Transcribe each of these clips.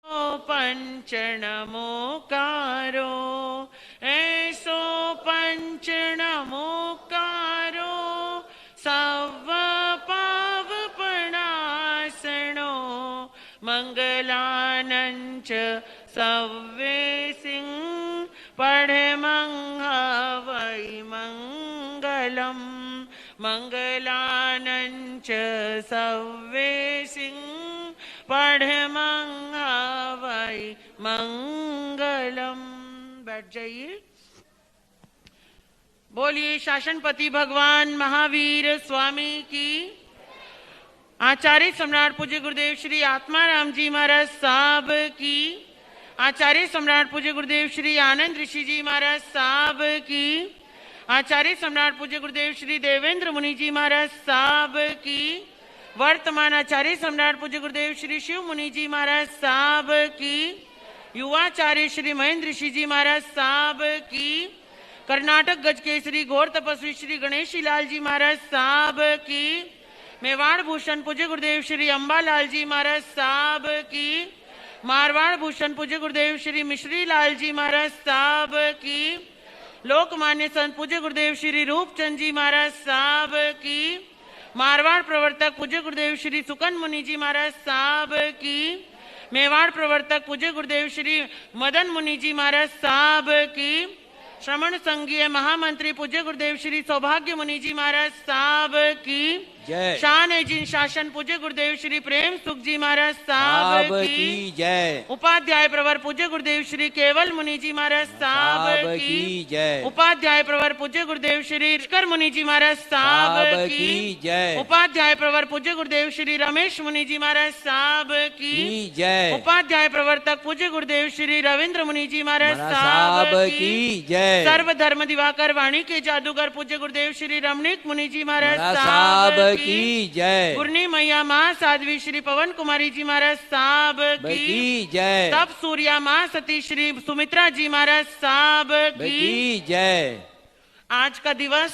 पंचनमोकारो ऐसो पंचनमोकारो सव पावपणासनो मंगलानंच सव्वे सिंह पढ़मंहवै मंगलम मंगलानंच सव्वे सिंह पढ़मंहवै मंगलम। बैठ जाइए। बोलिए शासनपति भगवान महावीर स्वामी की। आचार्य सम्राट पूज्य गुरुदेव श्री आत्माराम जी महाराज साहब की। आचार्य सम्राट पूज्य गुरुदेव श्री आनंद ऋषि जी महाराज साहब की। आचार्य सम्राट पूज्य गुरुदेव श्री देवेंद्र मुनि जी महाराज साहब की। वर्तमान आचार्य सम्राट पूज्य गुरुदेव श्री शिव मुनि जी महाराज साहब की। युवाचार्य श्री महेंद्र ऋषि जी महाराज साहब की। कर्नाटक गज केसरी घोर तपस्वी श्री गणेशी लाल जी महाराज साहब की। मेवाड़ भूषण पूज्य गुरुदेव श्री अंबालाल जी महाराज साहब की। मारवाड़ भूषण पूज्य गुरुदेव श्री मिश्री लाल जी महाराज साहब की। लोकमान्य संत पूज्य गुरुदेव श्री रूपचंद जी महाराज साहब की। मारवाड़ प्रवर्तक पूज्य गुरुदेव श्री सुकन मुनि जी महाराज साहब की। मेवाड़ प्रवर्तक पूज्य गुरुदेव श्री मदन मुनि जी महाराज साहब की। श्रमण संघीय महामंत्री पूज्य गुरुदेव श्री सौभाग्य मुनि जी महाराज साहब की। शान जिन शासन पूज्य गुरुदेव श्री प्रेम सुख जी महाराज साहब की जय। उपाध्याय प्रवर पूज्य गुरुदेव श्री केवल मुनि जी महाराज साहब की जय। उपाध्याय प्रवर पूज्य गुरुदेव श्री कर मुनि जी महाराज साहब की जय। उपाध्याय प्रवर पूज्य गुरुदेव श्री रमेश मुनि जी महाराज साहब की जय। उपाध्याय प्रवर्तक पूज्य गुरुदेव श्री रविंद्र मुनि जी महाराज साहब की जय। सर्व धर्म दिवाकर वाणी के जादूगर पूज्य गुरुदेव श्री रमणीक मुनि जी महाराज साहब की जय। गुरनी मैया माँ साध्वी श्री पवन कुमारी जी महाराज साहब की जय। तप सूर्या माँ सती श्री सुमित्रा जी महाराज साहब की जय। आज का दिवस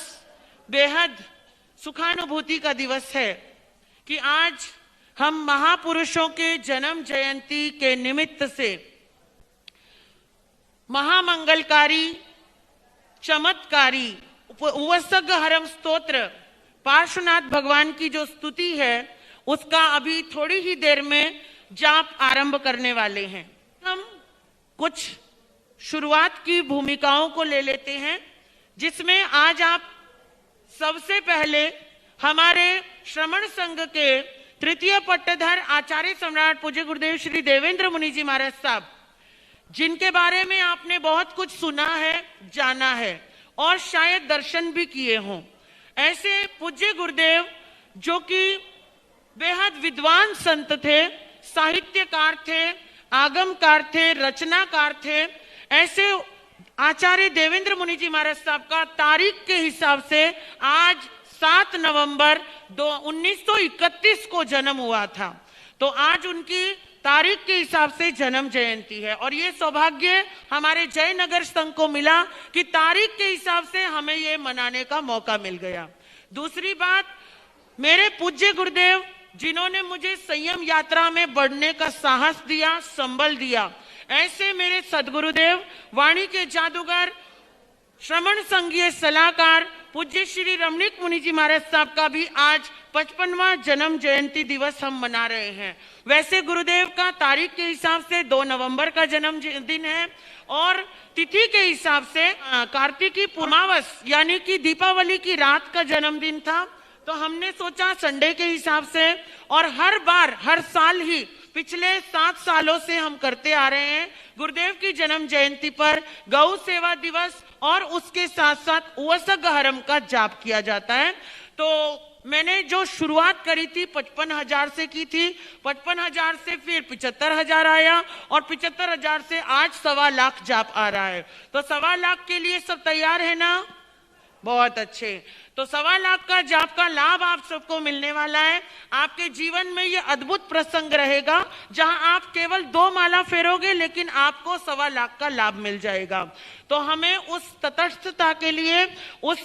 बेहद सुखानुभूति का दिवस है कि आज हम महापुरुषों के जन्म जयंती के निमित्त से महामंगलकारी चमत्कारी उवसग हरम स्तोत्र पार्श्वनाथ भगवान की जो स्तुति है उसका अभी थोड़ी ही देर में जाप आरंभ करने वाले हैं। हम कुछ शुरुआत की भूमिकाओं को ले लेते हैं जिसमें आज आप सबसे पहले हमारे श्रमण संघ के तृतीय पट्टधर आचार्य सम्राट पूज्य गुरुदेव श्री देवेंद्र मुनि जी महाराज साहब, जिनके बारे में आपने बहुत कुछ सुना है, जाना है और शायद दर्शन भी किए हों, ऐसे पूज्य गुरुदेव जो कि बेहद विद्वान संत थे, साहित्यकार थे, आगमकार थे, रचनाकार थे, ऐसे आचार्य देवेंद्र मुनि जी महाराज साहब का तारीख के हिसाब से आज 7 नवंबर 1931 को जन्म हुआ था। तो आज उनकी तारीख के हिसाब से जन्म जयंती है और ये सौभाग्य हमारे जयनगर संघ को मिला कि तारीख के हिसाब से हमें ये मनाने का मौका मिल गया। दूसरी बात, मेरे पूज्य गुरुदेव जिन्होंने मुझे संयम यात्रा में बढ़ने का साहस दिया, संबल दिया, ऐसे मेरे सदगुरुदेव वाणी के जादूगर श्रमण संघीय सलाहकार पूज्य श्री रमणीक मुनि जी महाराज साहब का भी आज 55वां जन्म जयंती दिवस हम मना रहे हैं। वैसे गुरुदेव का तारीख के हिसाब से 2 नवंबर का जन्म दिन है और तिथि के हिसाब से कार्तिकी पूर्णिमावस यानी कि दीपावली की रात का जन्मदिन था। तो हमने सोचा संडे के हिसाब से, और हर बार हर साल ही पिछले 7 सालों से हम करते आ रहे हैं गुरुदेव की जन्म जयंती पर गौ सेवा दिवस और उसके साथ साथ उवसग हरम का जाप किया जाता है। तो मैंने जो शुरुआत करी थी 55,000 से की थी, 55,000 से फिर 75,000 आया और 75,000 से आज 1.25 लाख जाप आ रहा है। तो 1.25 लाख के लिए सब तैयार है ना? बहुत अच्छे। तो 1.25 लाख का जाप का लाभ आप सबको मिलने वाला है। आपके जीवन में ये अद्भुत प्रसंग रहेगा जहां आप केवल 2 माला फेरोगे लेकिन आपको 1.25 लाख का लाभ मिल जाएगा। तो हमें उस तटस्थता के लिए, उस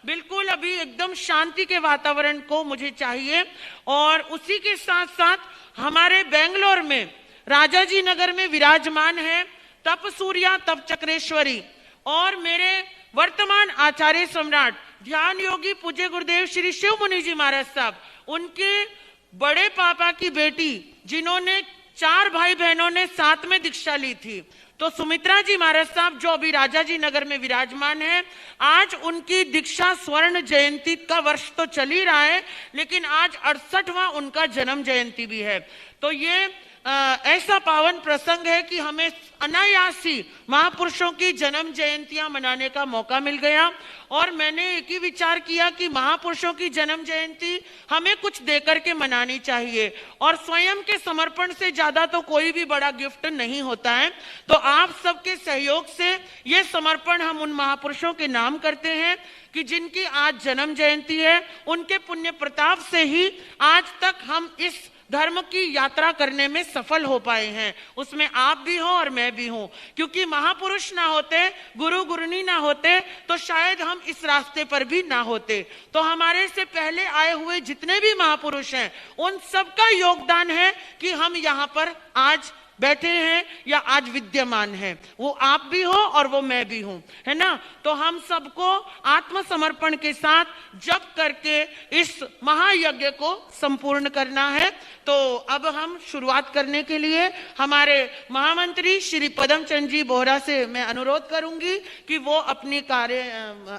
बिल्कुल अभी एकदम शांति के वातावरण को मुझे चाहिए। और उसी के साथ साथ हमारे बेंगलोर में राजाजी नगर में विराजमान है, तप सूर्या तप चक्रेश्वरी, और मेरे वर्तमान आचार्य सम्राट ध्यान योगी पूज्य गुरुदेव श्री शिव मुनि जी महाराज साहब, उनके बड़े पापा की बेटी जिन्होंने 4 भाई बहनों ने साथ में दीक्षा ली थी, तो सुमित्रा जी महाराज साहब जो अभी राजाजी नगर में विराजमान है, आज उनकी दीक्षा स्वर्ण जयंती का वर्ष तो चल ही रहा है, लेकिन आज 68वां उनका जन्म जयंती भी है। तो ये ऐसा पावन प्रसंग है कि हमें अनायास ही महापुरुषों की जन्म जयंतियां मनाने का मौका मिल गया, और मैंने एक ही विचार किया कि महापुरुषों की जन्म जयंती हमें कुछ देकर के मनानी चाहिए, और स्वयं के समर्पण से ज्यादा तो कोई भी बड़ा गिफ्ट नहीं होता है। तो आप सबके सहयोग से ये समर्पण हम उन महापुरुषों के नाम करते हैं कि जिनकी आज जन्म जयंती है, उनके पुण्य प्रताप से ही आज तक हम इस धर्म की यात्रा करने में सफल हो पाए हैं। उसमें आप भी हो और मैं भी हूं, क्योंकि महापुरुष ना होते, गुरु गुरुनी ना होते, तो शायद हम इस रास्ते पर भी ना होते। तो हमारे से पहले आए हुए जितने भी महापुरुष हैं, उन सबका योगदान है कि हम यहाँ पर आज बैठे हैं या आज विद्यमान हैं। वो आप भी हो और वो मैं भी हूं, है ना। तो हम सबको आत्मसमर्पण के साथ जप करके इस महायज्ञ को संपूर्ण करना है। तो अब हम शुरुआत करने के लिए हमारे महामंत्री श्री पदमचंद जी बोहरा से मैं अनुरोध करूंगी कि वो अपनी कार्य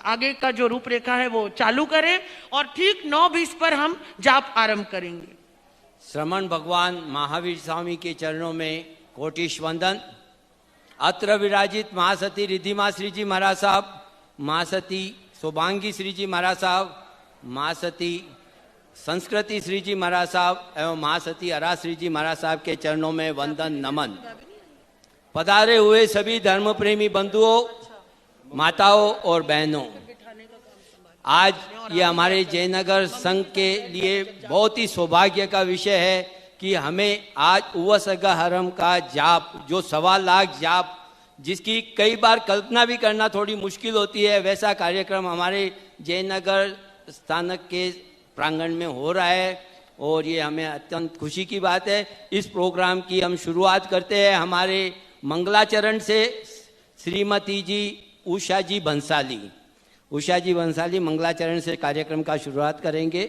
आगे का जो रूपरेखा है वो चालू करें, और ठीक 9:20 पर हम जाप आरंभ करेंगे। श्रमण भगवान महावीर स्वामी के चरणों में कोटिश वंदन। अत्र विराजित महासती रिद्धिमा श्री जी महाराज साहब, महासती सौभांगी श्री जी महाराज साहब, महासती संस्कृति श्री जी महाराज साहब एवं महासती अरा श्री जी महाराज साहब के चरणों में वंदन नमन। पधारे हुए सभी धर्म प्रेमी बंधुओं, माताओं और बहनों, आज ये हमारे जयनगर संघ के लिए बहुत ही सौभाग्य का विषय है कि हमें आज उवसगा हरम का जाप, जो 1.25 लाख जाप, जिसकी कई बार कल्पना भी करना थोड़ी मुश्किल होती है, वैसा कार्यक्रम हमारे जयनगर स्थानक के प्रांगण में हो रहा है, और ये हमें अत्यंत खुशी की बात है। इस प्रोग्राम की हम शुरुआत करते हैं हमारे मंगलाचरण से। श्रीमती जी उषा जी बंसाली, उषा जी बंसाली मंगलाचरण से कार्यक्रम का शुरुआत करेंगे।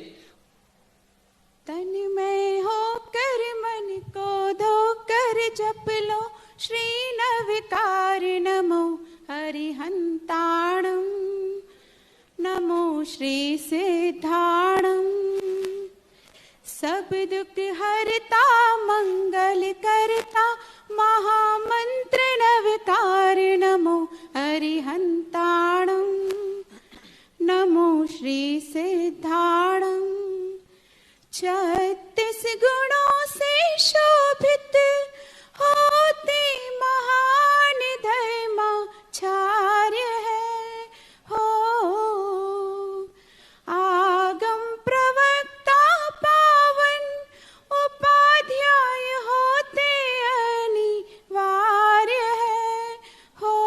तन्मय होकर मन को धोकर जप लो श्री नवकार, नमो हरिहंताणम, नमो श्री सिद्धाणम। सब दुख हरता मंगल करता महामंत्र नवकार, नमो हरिहंताणम, नमो श्री सिद्धाणम। 36 गुणों से शोभित होते महान धर्माचार्य है हो। आगम प्रवक्ता पावन उपाध्याय होते अनिवार्य है हो।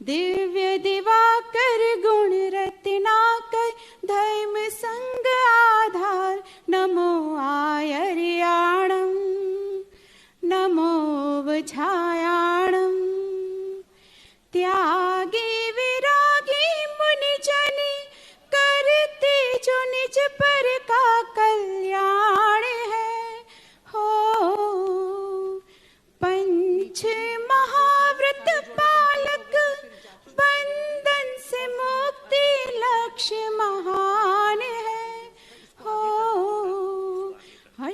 दिव्य दिवाकर गुण रत्नाकर धर्म संग आधार, नमो आयर्याणम, नमो वझायाणम। त्यागी विरागी मुनि जनी करते जो निज पर का कल्याण है हो। पंच महाव्रत पालक बंधन से मुक्ति लक्ष्य महान है हो।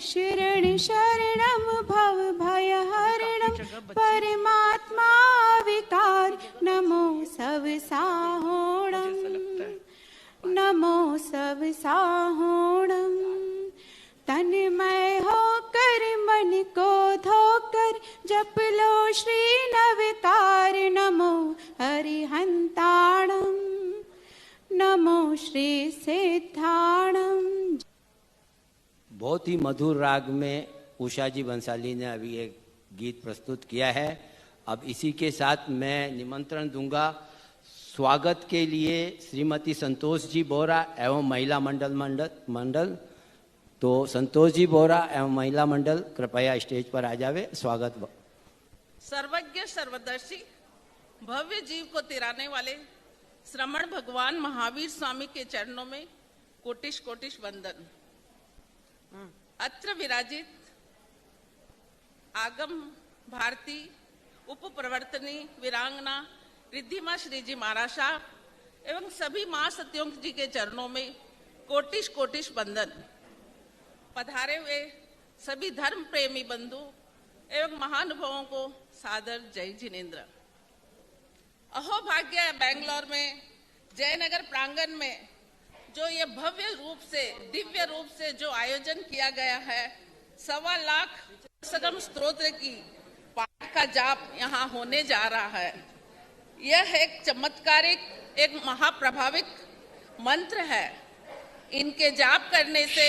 शरण शरणम भव भय हरणम परमात्मा विकार, नमो सब साहोणम, नमो सब साहोणम। तन्मय होकर मन को धोकर जप लो श्री नवकार, नमो हरिहंताणम, नमो श्री सिद्धाणम। बहुत ही मधुर राग में उषा जी बंसाली ने अभी एक गीत प्रस्तुत किया है। अब इसी के साथ मैं निमंत्रण दूंगा स्वागत के लिए श्रीमती संतोष जी बोहरा एवं महिला मंडल तो संतोष जी बोरा एवं महिला मंडल कृपया स्टेज पर आ जावे। स्वागत। सर्वज्ञ सर्वदर्शी भव्य जीव को तिराने वाले श्रमण भगवान महावीर स्वामी के चरणों में कोटिश कोटिश वंदन। अत्र विराजित आगम भारती उप प्रवर्तनी वीरांगना रिद्धिमा श्री जी महाराज साहब एवं सभी मां सत्यों जी के चरणों में कोटिश कोटिश वंदन। पधारे हुए सभी धर्म प्रेमी बंधु एवं महानुभावों को सादर जय जिनेन्द्र। अहो भाग्य बेंगलोर में जयनगर प्रांगण में जो ये भव्य रूप से दिव्य रूप से जो आयोजन किया गया है, 1.25 लाख सगम स्तोत्र की पाठ का जाप यहाँ होने जा रहा है। यह एक चमत्कारिक एक महाप्रभाविक मंत्र है। इनके जाप करने से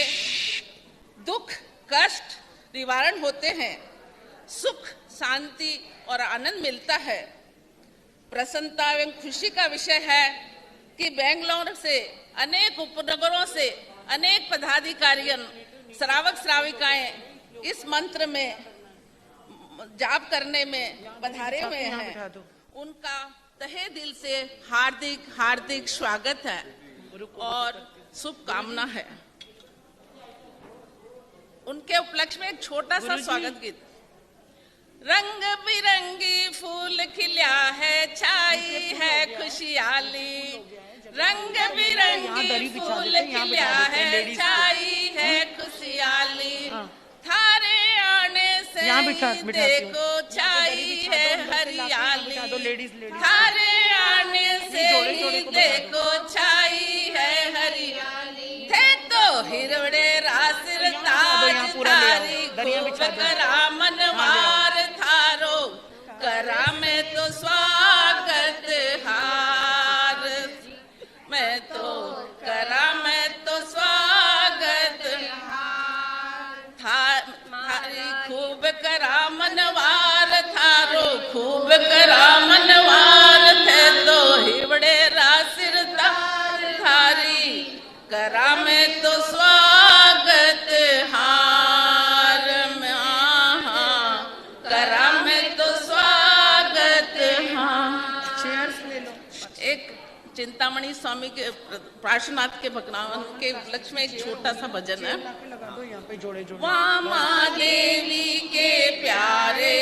दुख कष्ट निवारण होते हैं, सुख शांति और आनंद मिलता है। प्रसन्नता एवं खुशी का विषय है कि बेंगलोर से अनेक उपनगरों से अनेक पदाधिकारियों श्रावक श्राविकाएं इस मंत्र में जाप करने में पधारे हुए हैं। उनका तहे दिल से हार्दिक हार्दिक स्वागत है और शुभकामना है। उनके उपलक्ष्य में एक छोटा सा स्वागत गीत। रंग बिरंगी फूल खिला है, छाई है खुशहाली। रंग बिरंगी फूल खिला है, छाई है खुशहाली। थारे आने से देखो छाई है हरियाली। थारे आने से देखो छाई है हरियाली। थे तो हिरड़े रासिर ताज तारी खूब करा मनवार थारो, करा में तो स्वागत हार। मैं तो करा मैं तो स्वागत थारी खूब करा मनवार थारो, खूब करा मनवार। थे तो हिवड़े रासिर ताज थारी, करा में तो स्वागत हार। करा में तो स्वागत हार। एक चिंतामणि स्वामी के पार्श्वनाथ के भगवान के उपलक्ष्य में एक छोटा सा भजन है। वामा देवी के प्यारे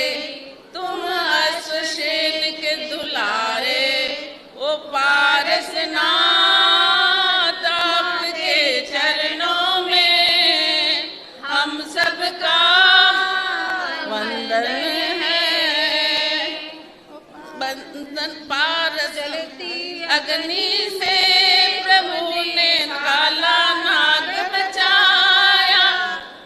तुम अश्वसेन के दुलारे, ओ पारसनाथ आपके चरणों में हम सबका वंदन है। बंदन पारस अग्नि से प्रभु ने काला नाग बचाया,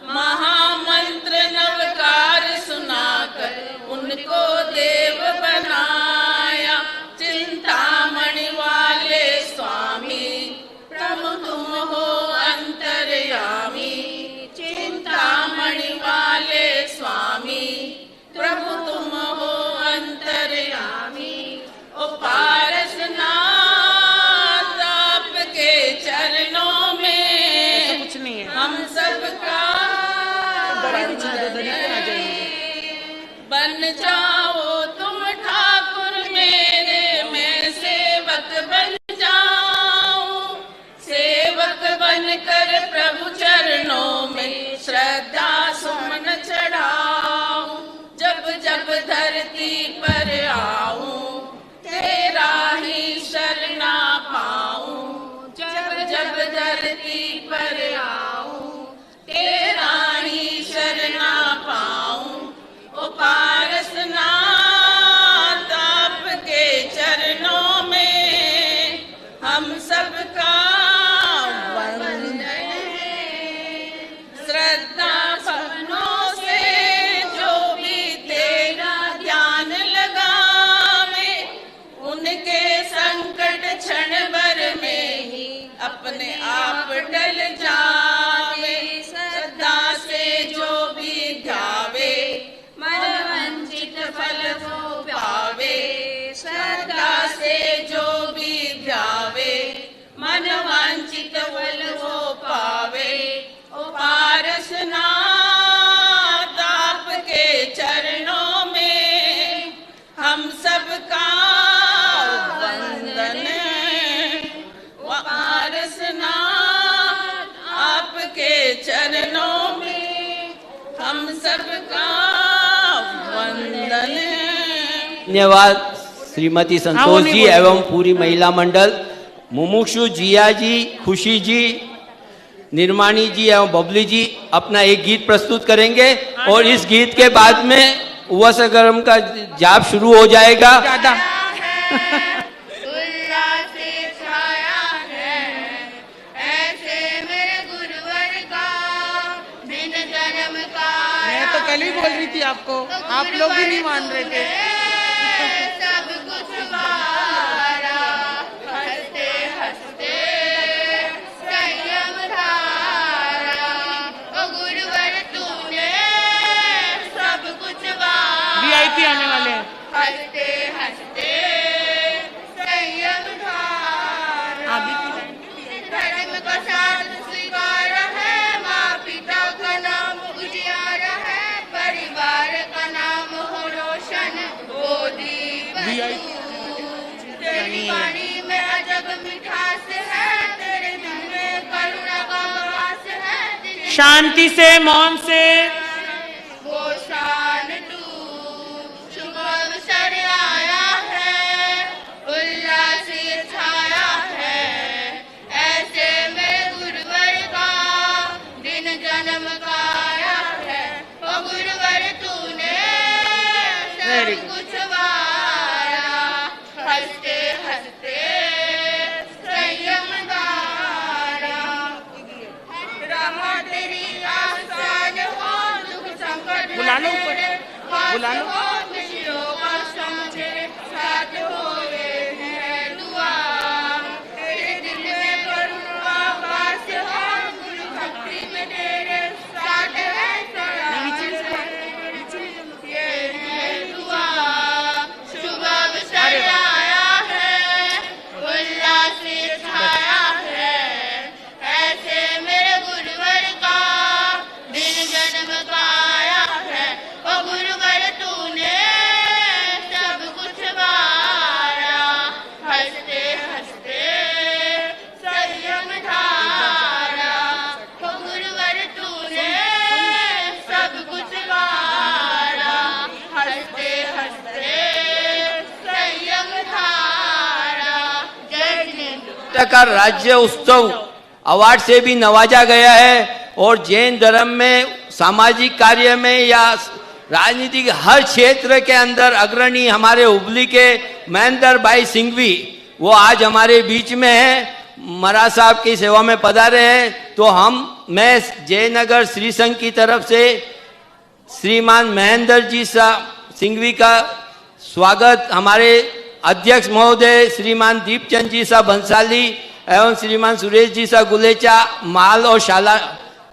महामंत्र नवकार सुनाकर उनको देव बनाया। चिंतामणि वाले स्वामी प्रभु तुम हो अंतर्यामी। चिंतामणि वाले स्वामी प्रभु तुम हो अंतर्यामी। ओ पारसनाथ आपके चरणों में कुछ नहीं है, हम सबका बन जाओ तुम ठाकुर मेरे, मैं सेवक बन जाऊं। सेवक बनकर प्रभु चरणों में श्रद्धा सुमन चढ़ाऊं। जब जब धरती पर आऊं तेरा ही शरणा पाऊं। जब जब धरती पर आऊं तेरा ही शरणा पाऊं। ओ पारसनाथ सबका वंदन है। धन्यवाद श्रीमती संतोष जी एवं पूरी महिला मंडल। मुमुक्षु जिया जी, खुशी जी, निर्माणी जी एवं बबली जी अपना एक गीत प्रस्तुत करेंगे और इस गीत के बाद में वसगरम का जाप शुरू हो जाएगा। मैं तो कल ही बोल रही थी आपको, आप लोग भी नहीं मान रहे थे। सब कुछ वारा, हंसते हंसते संयम धारा, ओ गुरुवर तूने सब कुछ वारा। वीआईपी आने वाले हैं। हंसते हंसते संयम धारा, आगे की लाइन। धर्म का साथ स्वीकार है, माँ पिता का नाम उजियारा है, परिवार का नाम हो रोशन, गोदी तेरी वाणी में अजब मिठास है, तेरे दिल में करुणा का वास है। शांति से, मौन से। वो शान तू शुभ अवसर आया है, उल्लास ये छाया है, ऐसे में गुरुवर का दिन जन्म का आया है, ओ गुरुवर तूने Very सब good. कुछ वारा, हंसते हंसते संयम धारा, रामा तेरी आसान हो, दुख संकट बुला लो ऊपर, तेरे पास बुला लो। हो, खुशियों का संग तेरे साथ हो, ये है दुआ, तेरे दिल में करुणा वास हो, गुरु भक्ति में तेरे साथ है सदा, ये है दुआ, शुभ अवसर आया है, उल्लास ये छाया है, ऐसे मेरे गुरुवर का दिन जन्म का आया है, ओ गुरुवर तूने सब कुछ वारा, हंसते हंसते संयम धारा, ओ गुरुवर तूने सब कुछ वारा, हंसते हंसते संयम धारा। जय जिनेंद्र। का राज्य उत्सव अवार्ड से भी नवाजा गया है और जैन धर्म में सामाजिक कार्य में या राजनीतिक हर क्षेत्र के अंदर अग्रणी हमारे हुबली के महेंद्र भाई सिंघवी वो आज हमारे बीच में है, महाराज साहब की सेवा में पधारे हैं। तो मैं जयनगर श्री संघ की तरफ से श्रीमान महेंद्र जी सिंघवी का स्वागत, हमारे अध्यक्ष महोदय श्रीमान दीपचंद जी सा भंसाली एवं श्रीमान सुरेश जी सा गुलेचा माल और शाला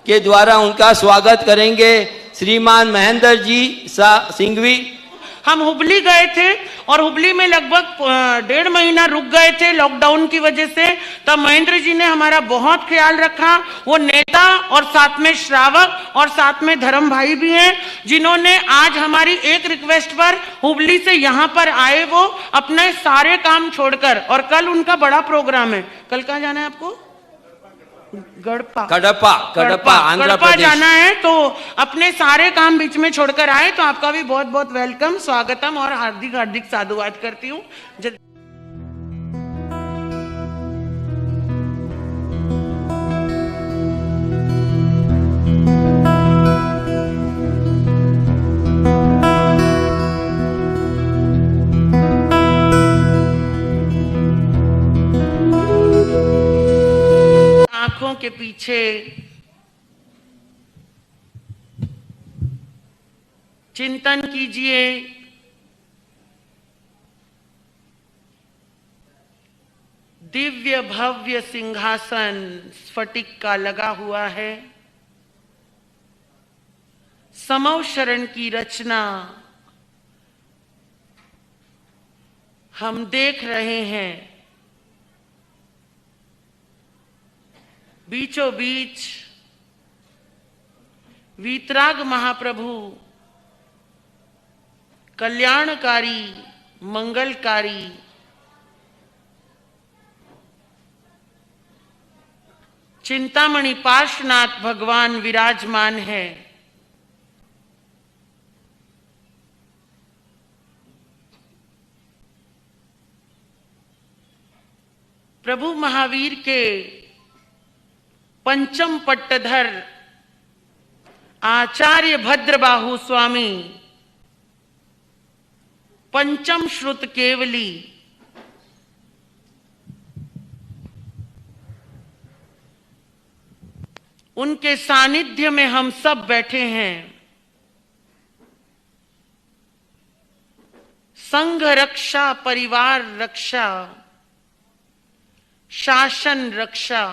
के द्वारा उनका स्वागत करेंगे। श्रीमान महेंद्र जी सा सिंघवी। हम हुबली गए थे और हुबली में लगभग 1.5 महीना रुक गए थे लॉकडाउन की वजह से। तब महेंद्र जी ने हमारा बहुत ख्याल रखा। वो नेता और साथ में श्रावक और साथ में धर्म भाई भी हैं, जिन्होंने आज हमारी एक रिक्वेस्ट पर हुबली से यहाँ पर आए, वो अपने सारे काम छोड़कर। और कल उनका बड़ा प्रोग्राम है। कल कहाँ जाना है आपको? कडप्पा आंध्र कडप्पा प्रदेश जाना है। तो अपने सारे काम बीच में छोड़कर आए। तो आपका भी बहुत बहुत वेलकम, स्वागतम और हार्दिक हार्दिक साधुवाद करती हूँ। आंखों के पीछे चिंतन कीजिए। दिव्य भव्य सिंहासन स्फटिक का लगा हुआ है। समव शरण की रचना हम देख रहे हैं। बीचों बीच वीतराग महाप्रभु कल्याणकारी मंगलकारी चिंतामणि पार्श्वनाथ भगवान विराजमान है। प्रभु महावीर के पंचम पट्टधर आचार्य भद्रबाहु स्वामी पंचम श्रुत केवली उनके सानिध्य में हम सब बैठे हैं। संघ रक्षा, परिवार रक्षा, शासन रक्षा,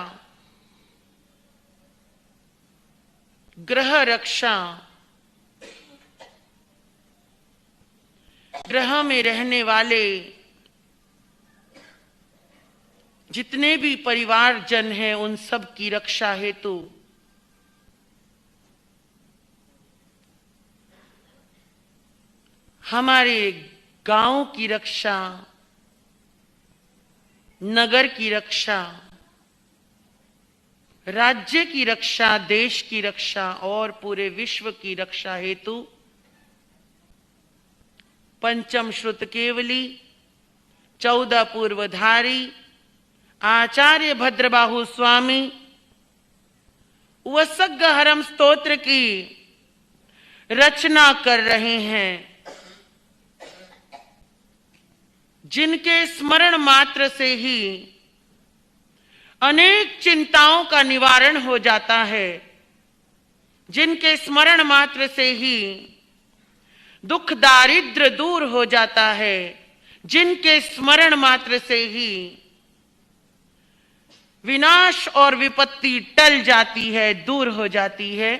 ग्रह रक्षा, ग्रह में रहने वाले जितने भी परिवारजन हैं उन सब की रक्षा हेतु हमारे गांव की रक्षा, नगर की रक्षा, राज्य की रक्षा, देश की रक्षा और पूरे विश्व की रक्षा हेतु पंचम श्रुत केवली 14 पूर्वधारी आचार्य भद्रबाहु स्वामी वसग्ग हरम स्तोत्र की रचना कर रहे हैं, जिनके स्मरण मात्र से ही अनेक चिंताओं का निवारण हो जाता है, जिनके स्मरण मात्र से ही दुख दारिद्र दूर हो जाता है, जिनके स्मरण मात्र से ही विनाश और विपत्ति टल जाती है, दूर हो जाती है,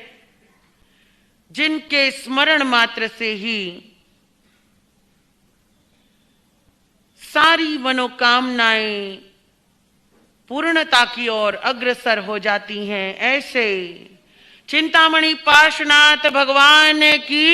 जिनके स्मरण मात्र से ही सारी मनोकामनाएं पूर्णता की ओर अग्रसर हो जाती हैं। ऐसे चिंतामणि पार्श्वनाथ भगवान की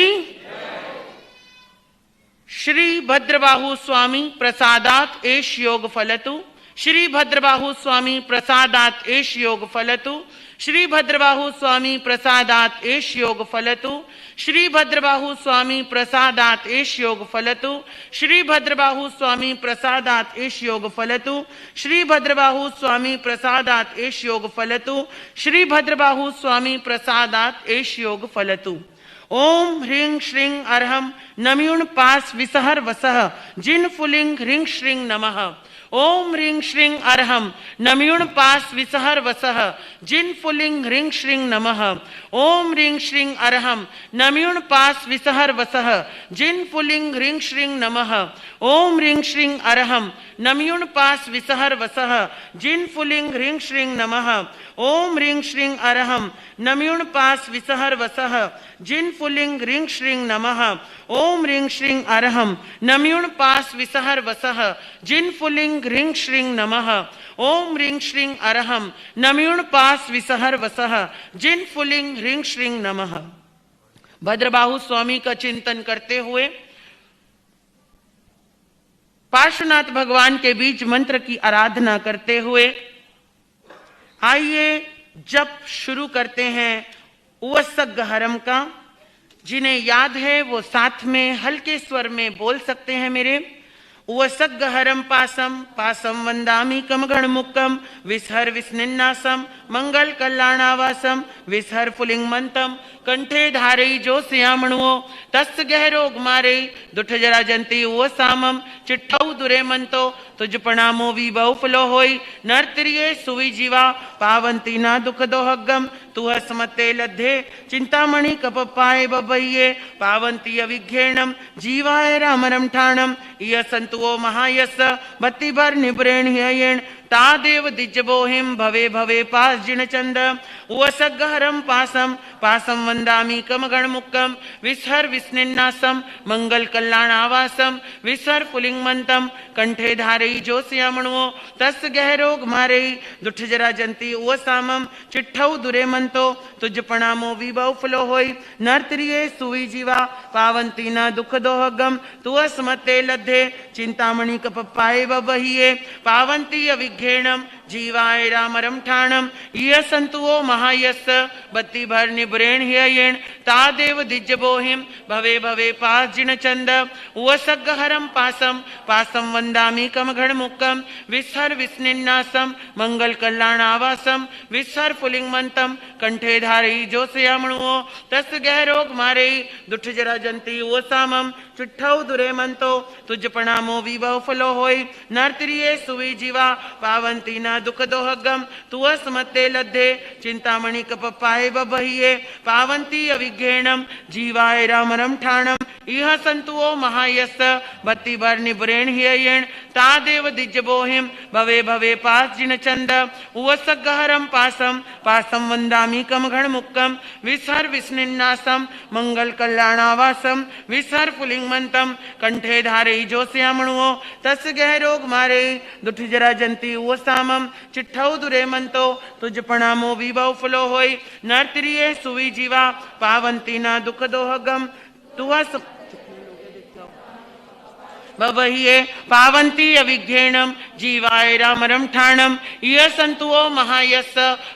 श्री भद्रबाहु स्वामी प्रसादात एष योग फलतु, श्री भद्रबाहु स्वामी प्रसादात एष योग फलतु, श्री भद्रबाहु स्वामी प्रसादात एष योग फलतु, श्री भद्रबाहु स्वामी प्रसादात एष योग फलतु, श्री भद्रबाहु स्वामी प्रसादात एष योग फलतु, श्री भद्रबाहु स्वामी प्रसादात एष योग फलतु, श्री भद्रबाहु स्वामी प्रसादात एष योग फलतु। ओम ह्रीं श्रीं अर्हं नम्यूण पास विसहर वसह जिन फुलिंग ह्रीं श्रीं नमः। ओम ह्रीं श्रीं अर्हं नम्यूण पास विसहर वसह जिन फुलिंग ह्रीं श्रीं नमः। ओम ह्रीं श्रीं अर्हं नम्यूण पास विसहर वसह जिन फुलिंग ह्रीं श्रीं नमः। ओम ह्रीं श्रीं अर्हं नम्यूण पास विसहर वसह जिन फुलिंग ह्रीं श्रीं नमः। ओम ह्रीं श्रीं अर्हं नम्यूण पास विसहर वसह जिन फुलिंग ह्रीं श्रीं नमः। ओम ह्रीं श्रीं अर्हं नम्यूण पास विसहर वसह जिन फुलिंग ह्रीं श्रीं नमः। ओम ह्रीं श्रीं अर्हं नम्यूण पास विसहर वसह जिन फुलिंग ह्रीं श्रीं नमः। भद्रबाहु स्वामी का चिंतन करते हुए पार्श्वनाथ भगवान के बीच मंत्र की आराधना करते हुए आइए जप शुरू करते हैं उवसग्ग हरम का। जिन्हें याद है वो साथ में हल्के स्वर में बोल सकते हैं मेरे। उवसग्ग हरम पासम पासम वंदामि कमगण मुक्कम विसहर विस्निन्नासम मंगल कल्याणावासम विसहर फुलिंग मंतम कंठे धारई जो श्यामणुओ तस् गहरोग मारे दुठ जरा जंती वो सामम चिट्ठौ दुरे मंतो तुझ प्रणामो विभव फलो होई नर्तरिये सुवी जीवा पावंती ना दुख दोहगम तुह समते लद्धे चिंतामणि कपपाए बबैये पावंती अविघ्येणम जीवाय रामरम ठाणम इय संतुओ महायस भक्ति भर निब्रेण हियेण तादेव दिज्जबोहिम भवे भवे पास जिन चंद उवसग्ग हरम पासम पासम वंदामि कमगण मुक्कम विसहर विस्निन्नासम मंगल कल्याण आवासम विसहर फुलिंग मंतम कंठे धारई जो श्यामणुओ तस् गहरोग मारे दुठ जरा जंती उव सामम चिट्ठौ दुरे मंतो तुझ प्रणामो विभव फलो होई नर्तरिये सुवी जीवा पावंती न दुख दोहगम तुअ समते लद्धे चिंतामणि कपपाए बहिये पावंती अविघ्येणम जीवाय रामरम ठाणम इह संतुओ महायस बत्ती भर निब्रेण हियण तादेव दिज्य बोहिम भवे भवे पास जिन चंद वसग हरम पासम पासम वंदामी कम घड़ मुक्कम विस्हर विस्निन्नासम मंगल कल्याण आवासम विस्हर पुलिंग मंतम कंठे धारी जो सयामणुओ तस गहरोग मारे दुठ जरा जंती वो सामम चुट्ठौ दुरे मंतो तुझ प्रणामो विभव फलो होय नर्तरिये सुवी जीवा पावंती न दुख दोहगम तुअस मते लद्धे चिंतामणि कपपाए बबहिये पावंती अविघ्नेणम जीवाय रामरम ठाणम इह संतुओ महायस बत्ती भर निब्रेण हियण तादेव दिज्य बोहिम भवे भवे पास जिन चंद उवसगहरम पासम पासम वंदामी कम घण मुक्कम विसर विस्निन्नासम मंगल कल्याणावासम विसर पुलिंग मंतम कंठे धारे जो श्यामणुओ तस गहरोग मारे दुठ जरा जंती वो सामम चिट्ठौ दुरे मंतो तुझ प्रणामो विभव फलो होय नर्तरिये सुवी जीवा पावंती न दुख दोहगम तुअस बबहिये पावंती अविघ्नेणम जीवाय रामरम ठाणम इह संतुओ महायस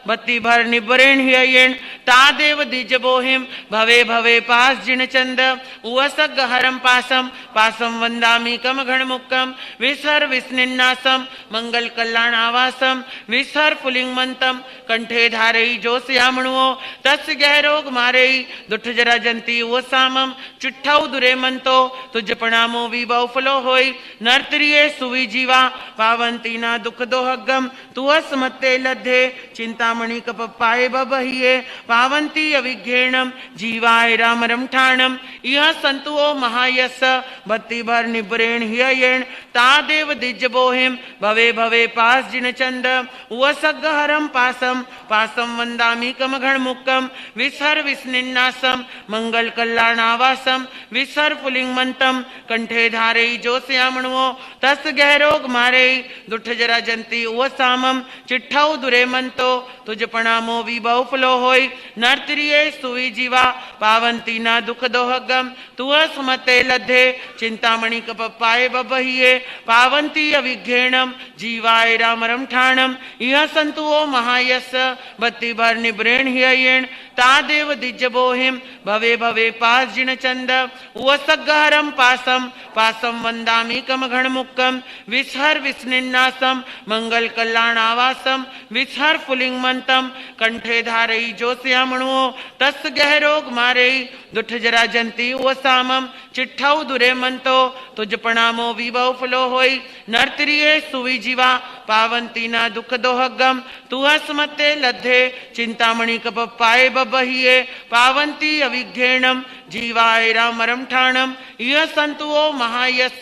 बत्ती भर निब्रेण हियण तादेव दिज बोहिम भवे भवे पास जिन चंद उवसग हरम पासम पासम वंदामी कम घण मुक्कम विसर विस्निन्नासम मंगल कल्याण आवासम विसर पुलिंग मंतम कंठे धारे जो श्यामणुओ तस गहरोग मारे दुठ जरा जंती वो सामम चुट्ठौ दुरे मंतो तुझ प्रणामो विभव फलो होय नर्तरिये सुवी जीवा पावंती न दुख दोहगम तुअस मते लद्धे चिंतामणि कपपाए बबहिये पावंती अविघ्नेणम जीवाय रामरम ठाणम इह संतुओ महायस बत्ती भर निब्रेण हियण तादेव दिज्य बोहिम भवे भवे पास जिन चंद उवसग हरम पासम पासम वंदामी कम घण मुक्कम विसर विस्निन्नासम मंगल कल्याण आवासम विसर पुलिंग मंतम कंठे धारे जो श्यामणुओ तस गहरोग मारे दुठ जरा जंती वो सामम चिट्ठौ दुरे मंतो तुझ प्रणामो विभव फलो होय नर्तरिये सुवी जीवा पावंती न दुख दोहगम तुअस मते लद्धे चिंतामणि कपपाए बबहिये पावंती अविघ्नेणम जीवाय रामरम ठाणम इह संतुओ महायस बत्ती भर निब्रेण हियण तादेव दिज्य बोहिम भवे भवे पास जिन चंद उवसगहरम पासम पासम वंदामी कम घण मुक्कम विसहर विस्निन्नासम मंगल कल्याण आवासम विसहर पुलिंग मंतम कंठे धारे जो श्यामणुओ तस गहरोग मारे दुठ जरा जंती वो सामम चिट्ठौ दुरे मंतो तुझ प्रणामो विभव फलो होय नर्तरिये सुवी जीवा पावंती न दुख दोहगम तुअस मते लद्धे चिंतामणि कपपाए बबहिये पावंती अविघ्नेणम जीवाय रामरम ठाणम इह संतुओ महायस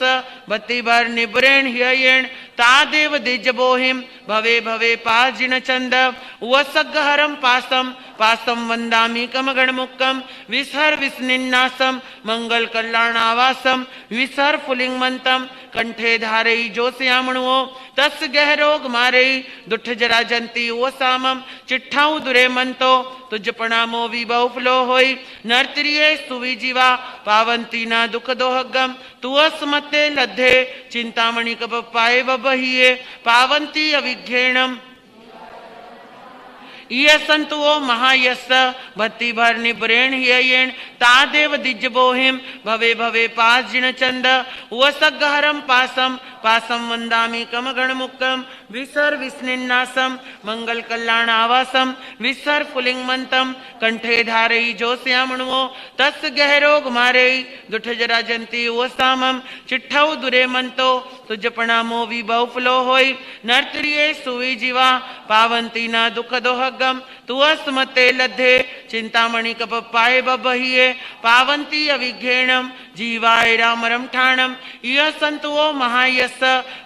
बत्ती भर निब्रेण हियण तादेव दिज बोहिम भवे भवे पास जिन चंद उवसग हरम पासम पासम वंदामी कम गण मुक्कम विसर विस्निन्नासम मंगल कल्याण आवासम विसर पुलिंग मंतम कंठे धारे जो श्यामणुओ तस गहरोग मारे दुठ जरा जंती वो सामम चिट्ठौ दुरे मंतो तुझ प्रणामो विभव फलो होय नर्तरिये सुवी जीवा पावंती न दुख दोहगम तुअस मते लद्धे चिंतामणि कपपाए बबहिये पावंती अविघ्नेणम इह संतुओ महायस भत्ती भर निब्रेण हियण तादेव दिज बोहिम भवे भवे पास जिन चंद उवसग हरम पासम पासम वंदामी कम गण मुक्कम विसर विस्निन्नासम मंगल कल्याण आवासम विसर पुलिंग मंतम कंठे धारे जो श्यामणुओ तस गहरोग मारे दुठ जरा जंती वो सामम चिट्ठौ दुरे मंतो तुझ प्रणामो विभव फलो होय नर्तरिये सुवी जीवा पावंती न दुख दोहगम तुअस मते लद्धे चिंतामणि कपपाए बबहिये पावंती अविघ्नेणम जीवाय रामरम ठाणम इह संतुओ महायस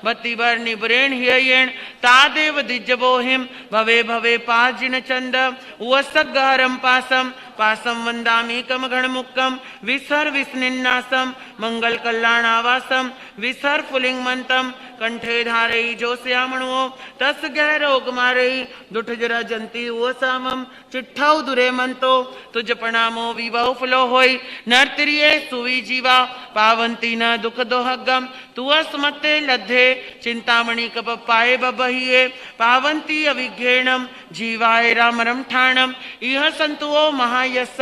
बत्ती भर निब्रेण हियण तादेव दिज बोहिम भवे भवे पास जिन चंद उवसग हरम पासम पासं वन्दामीकं गणमुक्तं विसर्विस्निन्नासं मङ्गलकल्याणावासं विसर्फुलिङ्गमन्तं कंठे धारयि जोस्यामणुओ तस गहरोग मारयि दुठजरा जंती ओसामम चिट्ठाउ दुरे मंतो तुझ प्रणामो विवाह फलो होई नर्तरिये सुवी जीवा पावंती न दुख दोहगम तुअस मते लद्धे चिंतामणि कप पाए बबहिये पावंती अविघ्नेणम जीवाय रामरम ठाणम इह संतुओ महायस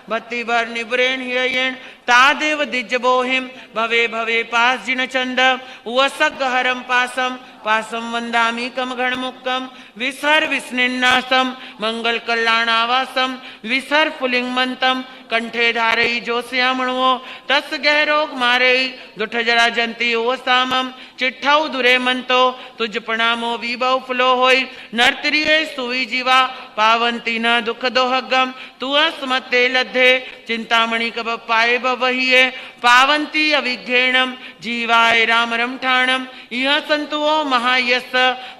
भक्ति वर निब्रेण हियेण तादेव दिज्जबोहिम भवे भवे पास जिन चंद उवसगहरम पासम पासम वंदामीकम गणमुक्कम विसर विस्निन्नासम मंगल कल्याणावासम विसर फुलिंगमंतम कंठे धारयि जोस्यामणुओ तस गहरोग मारयि दुठजरा जंती ओसामम चिट्ठाउ दुरे मंतो तुझ प्रणामो विभव फुलो होई नर्तरिये सुवी जीवा पावंती न दुख दोहगम तुअस मते लद्धे चिंतामणि कब पाए बहिये पावंती अविघ्नेणम जीवाय रामरम ठाणम इह संतुओ महायस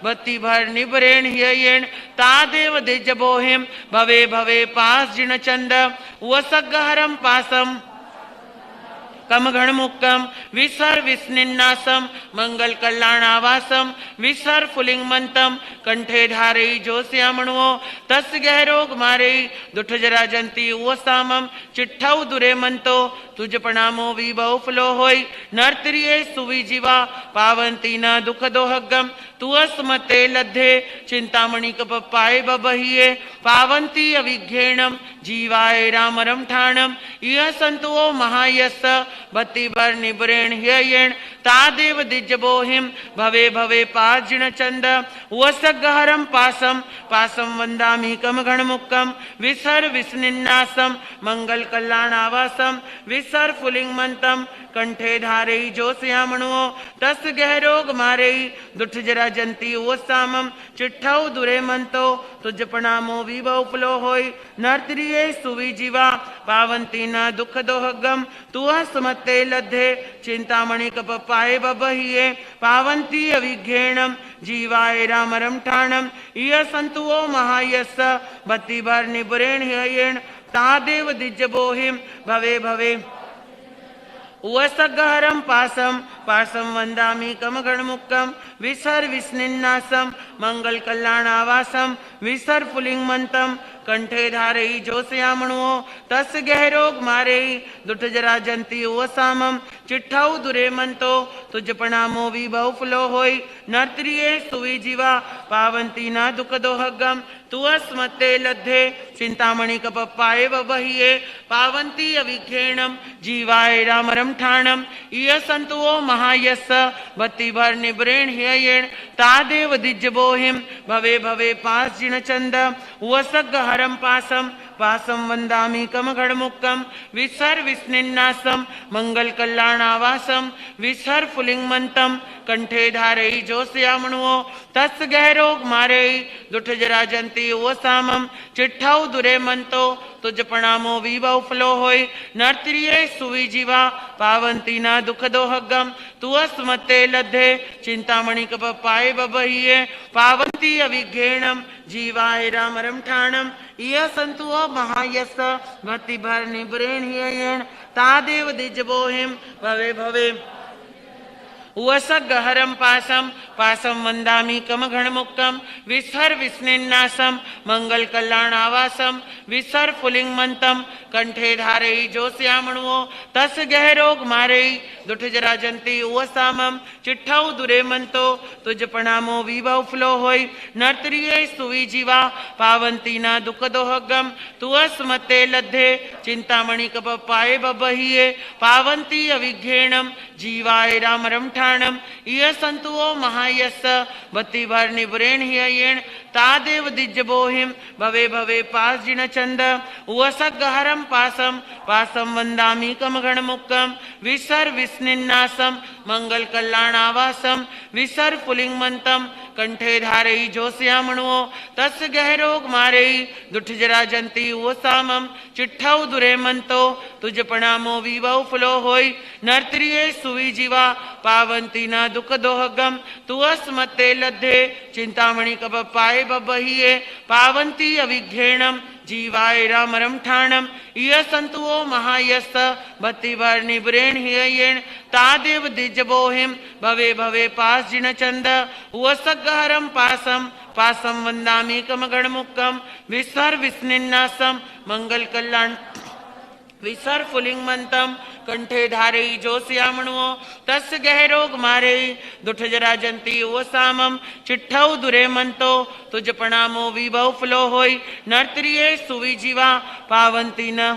भक्ति भर निबरेण हियेण तादेव दिज्जबोहिम भवे भवे पास जिन चंद वसगहरम पासम कम गणमुक्कम विसर विस्निन्नासम मंगल कल्याणावासम विसर फुलिंगमंतम कंठे धारयि जोस्यामणुओ तस गहरोग मारयि दुठजरा जंती ओसामम चिट्ठाउ दुरे मंतो तुझ प्रणामो विभव फलो होई नर्तरिये सुवी जीवा पावंती न दुख दोहगम तुअस मते लद्धे चिंतामणि कप पाए बबहिये पावंती अविघ्नेणम जीवाय रामरम ठाणम इह संतुओ महायस भक्ति वर निबरेण हियेण तादेव दिज्जबोहिम भवे भवे पाजिण चंद वसगहरम पासम पासम वंदामीकम गणमुक्कम विसर विस्निन्नासम मंगल कल्याणावासम विसर फुलिंगमंतम कंठे धारयि जोस्यामणुओ तस गहरोग मारयि दुठजरा जंती ओसामम चिट्ठाउ दुरे मंतो तुझ प्रणामो विभव फलो होई नर्तरिये सुवी जीवा पावंती न दुख दोहगम तुअस मते लद्धे चिंतामणि कप पाए बबहिये पावंती अविघ्नेणम जीवाय रामरम ठाणम इह संतुओ महायस भक्ति भर निबरेण हियेण तादेव दिज्जबोहिम भवे भवे वसगहरम पासम पासम वंदामीकम गणमुक्कम विसर विस्निन्नासम मंगल कल्याणावासम विसर फुलिंगमंतम कंठे धारयि जोस्यामणुओ तस गहरोग मारयि दुठजरा जंती ओसामम चिट्ठाउ दुरे मंतो तुझ प्रणामो विभव फलो होई नर्तरिये सुवी जीवा पावंती न दुख दोहगम तुअस मते लद्धे चिंतामणि कप पाए बहिये पावंती अविघ्नेणम जीवाय रामरम ठाणम इह संतुओ महायस भक्ति भर निबरेण हियेण तादेव दिज्जबोहिम भवे भवे पास जिन चंद वसगहरम पासम पासम वंदामीकम गणमुक्कम विसर विस्निन्नासम मंगल कल्याणावासम विसर फुलिंगमंतम कंठे धारयि जोस्यामणुओ तस गहरोग मारयि दुठजरा जंती ओसामम चिट्ठाउ दुरे मंतो तुझ प्रणामो विभव फलो होई नर्तरिये सुवी जीवा पावंती न दुख दोहगम तुअस मते लद्धे चिंतामणि कप पाए बबहिये पावंती अविघ्नेणम जीवाय रामरम ठाणम इह संतुओ महायस भक्ति भर निबरेण हियेण तादेव दिज्जबोहिम भवे भवे वसगहरम पासम पासम वंदामीकम गणमुक्कम विसर विस्निन्नासम मंगल कल्याणावासम विसर फुलिंगमंतम कंठे धारयि जोस्यामणुओ तस गहरोग मारयि दुठजरा जंती ओसामम चिट्ठाउ दुरे मंतो तुझ प्रणामो विभव फलो होई नर्तरिये सुवी जीवा पावंती न दुख दोहगम तुअस मते लद्धे चिंतामणि कप पाए बबहिये पावंती अविघ्नेणम जीवाय रामरम ठाणम इह संतुओ महायस भक्ति भर निबरेण हियेण तादेव दिज्जबोहिम भवे भवे पास जिन चंद वसगहरम पासम पासम वंदामीकम गणमुक्कम विसर विस्निन्नासम मंगल कल्याणावासम विसर फुलिंगमंतम कंठे धारयि जोस्यामणुओ तस गहरोग मारयि दुठजरा जंती ओसामम चिट्ठाउ दुरे मंतो तुझ प्रणामो विभव फलो होई नर्तरिये सुवी जीवा पावंती न दुख दोहगम तुअस मते लद्धे चिंतामणि कप पाए बबहिये पावंती अविघ्नेणम जीवाय रामरम ठाणम इह संतुओ महायस भक्तिवर निब्रेण हियेण तादेव दिजबोहिम भवे भवे पास जिन चंद वसगहरम पासम पासम वंदामि कमगण मुक्कम विस्वर विस्निन्नासम मंगल कल्याण विसर फुलिंग मंतम कंठे धारे जोस्यामणुओ तस् गहरोग मारे दुठ जरा जंती वो सामम चिट्ठौ दुरे मंतो तुझ प्रणामो विभव फलो होई नर्तरिये सुवी जीवा पावंती न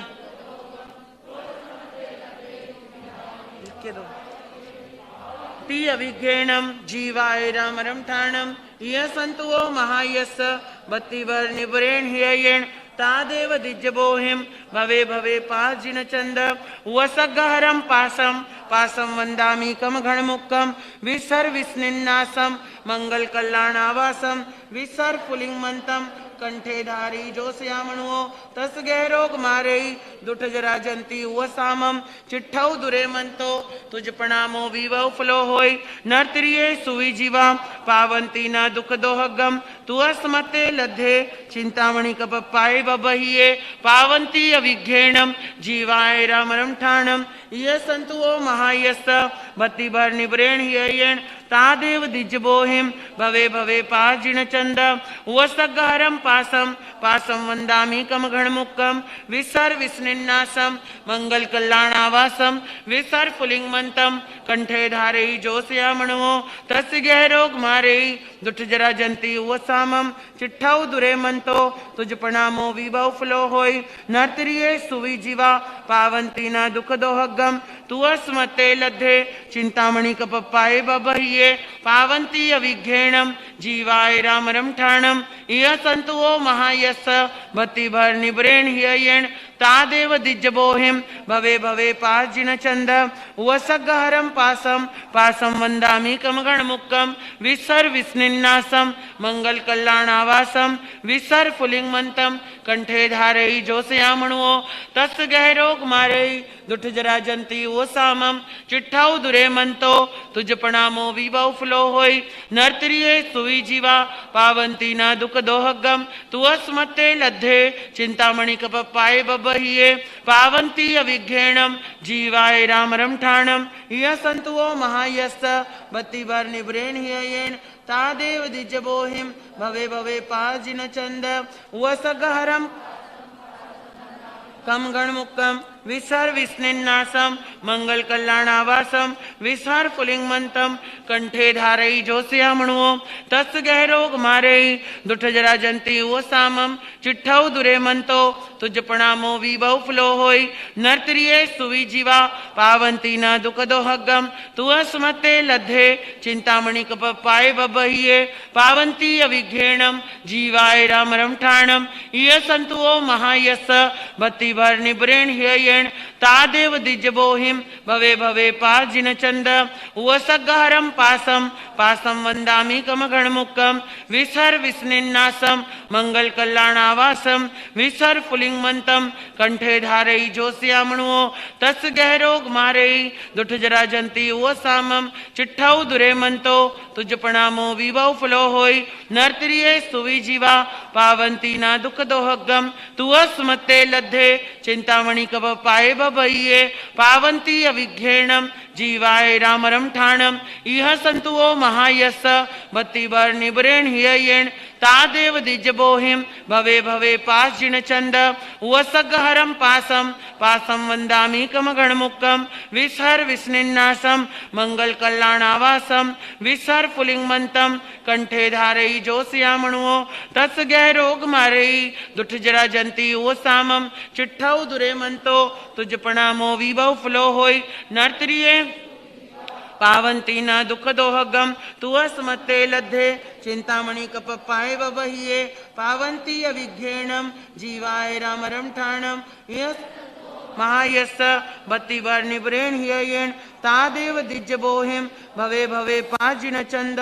ती अभिघ्रेणम जीवाय रामरम ठाणम इह संतुओ महायस भक्तिवर निब्रेण हियेण तादेव दिज्जबोहिम भवे भवे पास जिन चंद वसगहरम पासम पासम वंदामि कम घण मुक्कम विसर विस्निन्नासम मंगल कल्याणावासम विसर पुलिंग मंतम कंठे धारी जोस्यामणुओ तस गहरोग मारे दुठ जरा जंती सामम चिट्ठौ दुरे मंतो तुझ प्रणामो विभव फलो होय नर्तरिये सुवी जीवा पावंती न दुख दोहगम तु अस्मते लद्धे चिंतामणि कपप्पाय बबहिये पावंती अविघ्रेणम जीवाय रामरम ठाणम ये संतुओ महायस भक्तिभर निब्रेण हियेण तादेव दिज्जबोहिम भवे भवे पास जिन चंद वसगहरम पासम पासम वंदामि कम घण मुक्कम विसर विस्निन्नासम मंगल कल्याणावासम विसर फुलिंग मंतम कंठे धारे जोस्यामणुओ तस् गहरोग मारे दुठ जरा जंती वो सामम चिट्ठौ दुरे मंतो तुझ प्रणामो विभव फलो होय नर्तरिये सुवी जीवा पावंती न दुख दोहगम तु अस्मते लद्धे चिंतामणि कपप्पाय बबहिये पावंती अविघ्रेणम जीवाय रामरम ठाणम इह संतुओ महायस भक्तिभर निब्रेण हियेण तादेव दिज्जबोहिम भवे भवे पास जिन चंद वसगहरम पासम पासम वंदामि कमगण मुक्कम विसर विस्निन्नासम मंगल कल्याणावासम विसर फुलिंग मंतम कंठे धारे जोस्यामणुओ तस् गहरोग मारे दुठ जरा जंती वो सामम चिट्ठौ दुरे मंतो तुझ प्रणामो विभव फलो होय नर्तरिये सुवी जीवा पावंती न दुख दोहगम तु अस्मते लद्धे चिंतामणि कपप्पाय बबहिये पावंती अविघ्रेणम जीवाय रामरम ठाणम इह संतुओ महायस भक्तिभर निब्रेण हियेण तादेव दिज्जबोहिम भवे भवे पास जिन चंद वसगहरम कम गण मुक्कम विसर विस्निन्नासम मंगल कल्याणावासम विसर फुलिंग मंतम कंठे धारई जोस्यामणुओ तस् गहरोग मारे दुठ जरा जंती वो सामम चिट्ठौ दुरे मंतो तुझ प्रणामो विभव फलो होय नर्तरिये सुवी जीवा पावंती न दुख दोहगम तु अस्मते लद्धे चिंतामणि कपप्पाय बबहिये पावंती अविघ्रेणम जीवाय रामरम ठाणम इह संतुओ महायस भक्तिभर निब्रेण हियेण तादेव दिज्जबोहिम भवे भवे पास जिन चंद वसगहरम पासम पासम वंदामि कमगण मुक्कम विसर विस्निन्नासम मंगल कल्याणावासम विसर फुलिंग मंतम कंठे धारे जोस्यामणुओ तस् गहरोग मारे दुठ जरा जंती वो सामम चिट्ठौ दुरे मंतो तुझ प्रणामो विभव फलो होय नर्तरिये सुवी जीवा पावंती न दुख दोहगम तु अस्मते लद्धे चिंतामणि कपप्पाय बबहिये पावंती अविघ्रेणम जीवाय रामरम ठाणम इह संतुओ महायस भक्तिभर निब्रेण हियेण तादेव दिज्जबोहिम भवे भवे पास जिन चंद वसगहरम पासम पासम वंदामि कमगण मुक्कम विसर विस्निन्नासम मंगल कल्याणावासम विसर फुलिंग मंतम कंठे धारे जोस्यामणुओ तस् गहरोग मारे दुठ जरा जंती वो सामम चिट्ठौ दुरे मंतो तुझ प्रणामो विभव फलो होय नर्तरिये पावंती न दुख दोहगम तु अस्मते लद्धे चिंतामणि कपप्पाय बबहिये पावंती अविघ्रेणम जीवाय रामरम ठाणम महायस भक्तिभर निब्रेण हियेण तादेव दिज्जबोहिम भवे भवे पास जिन चंद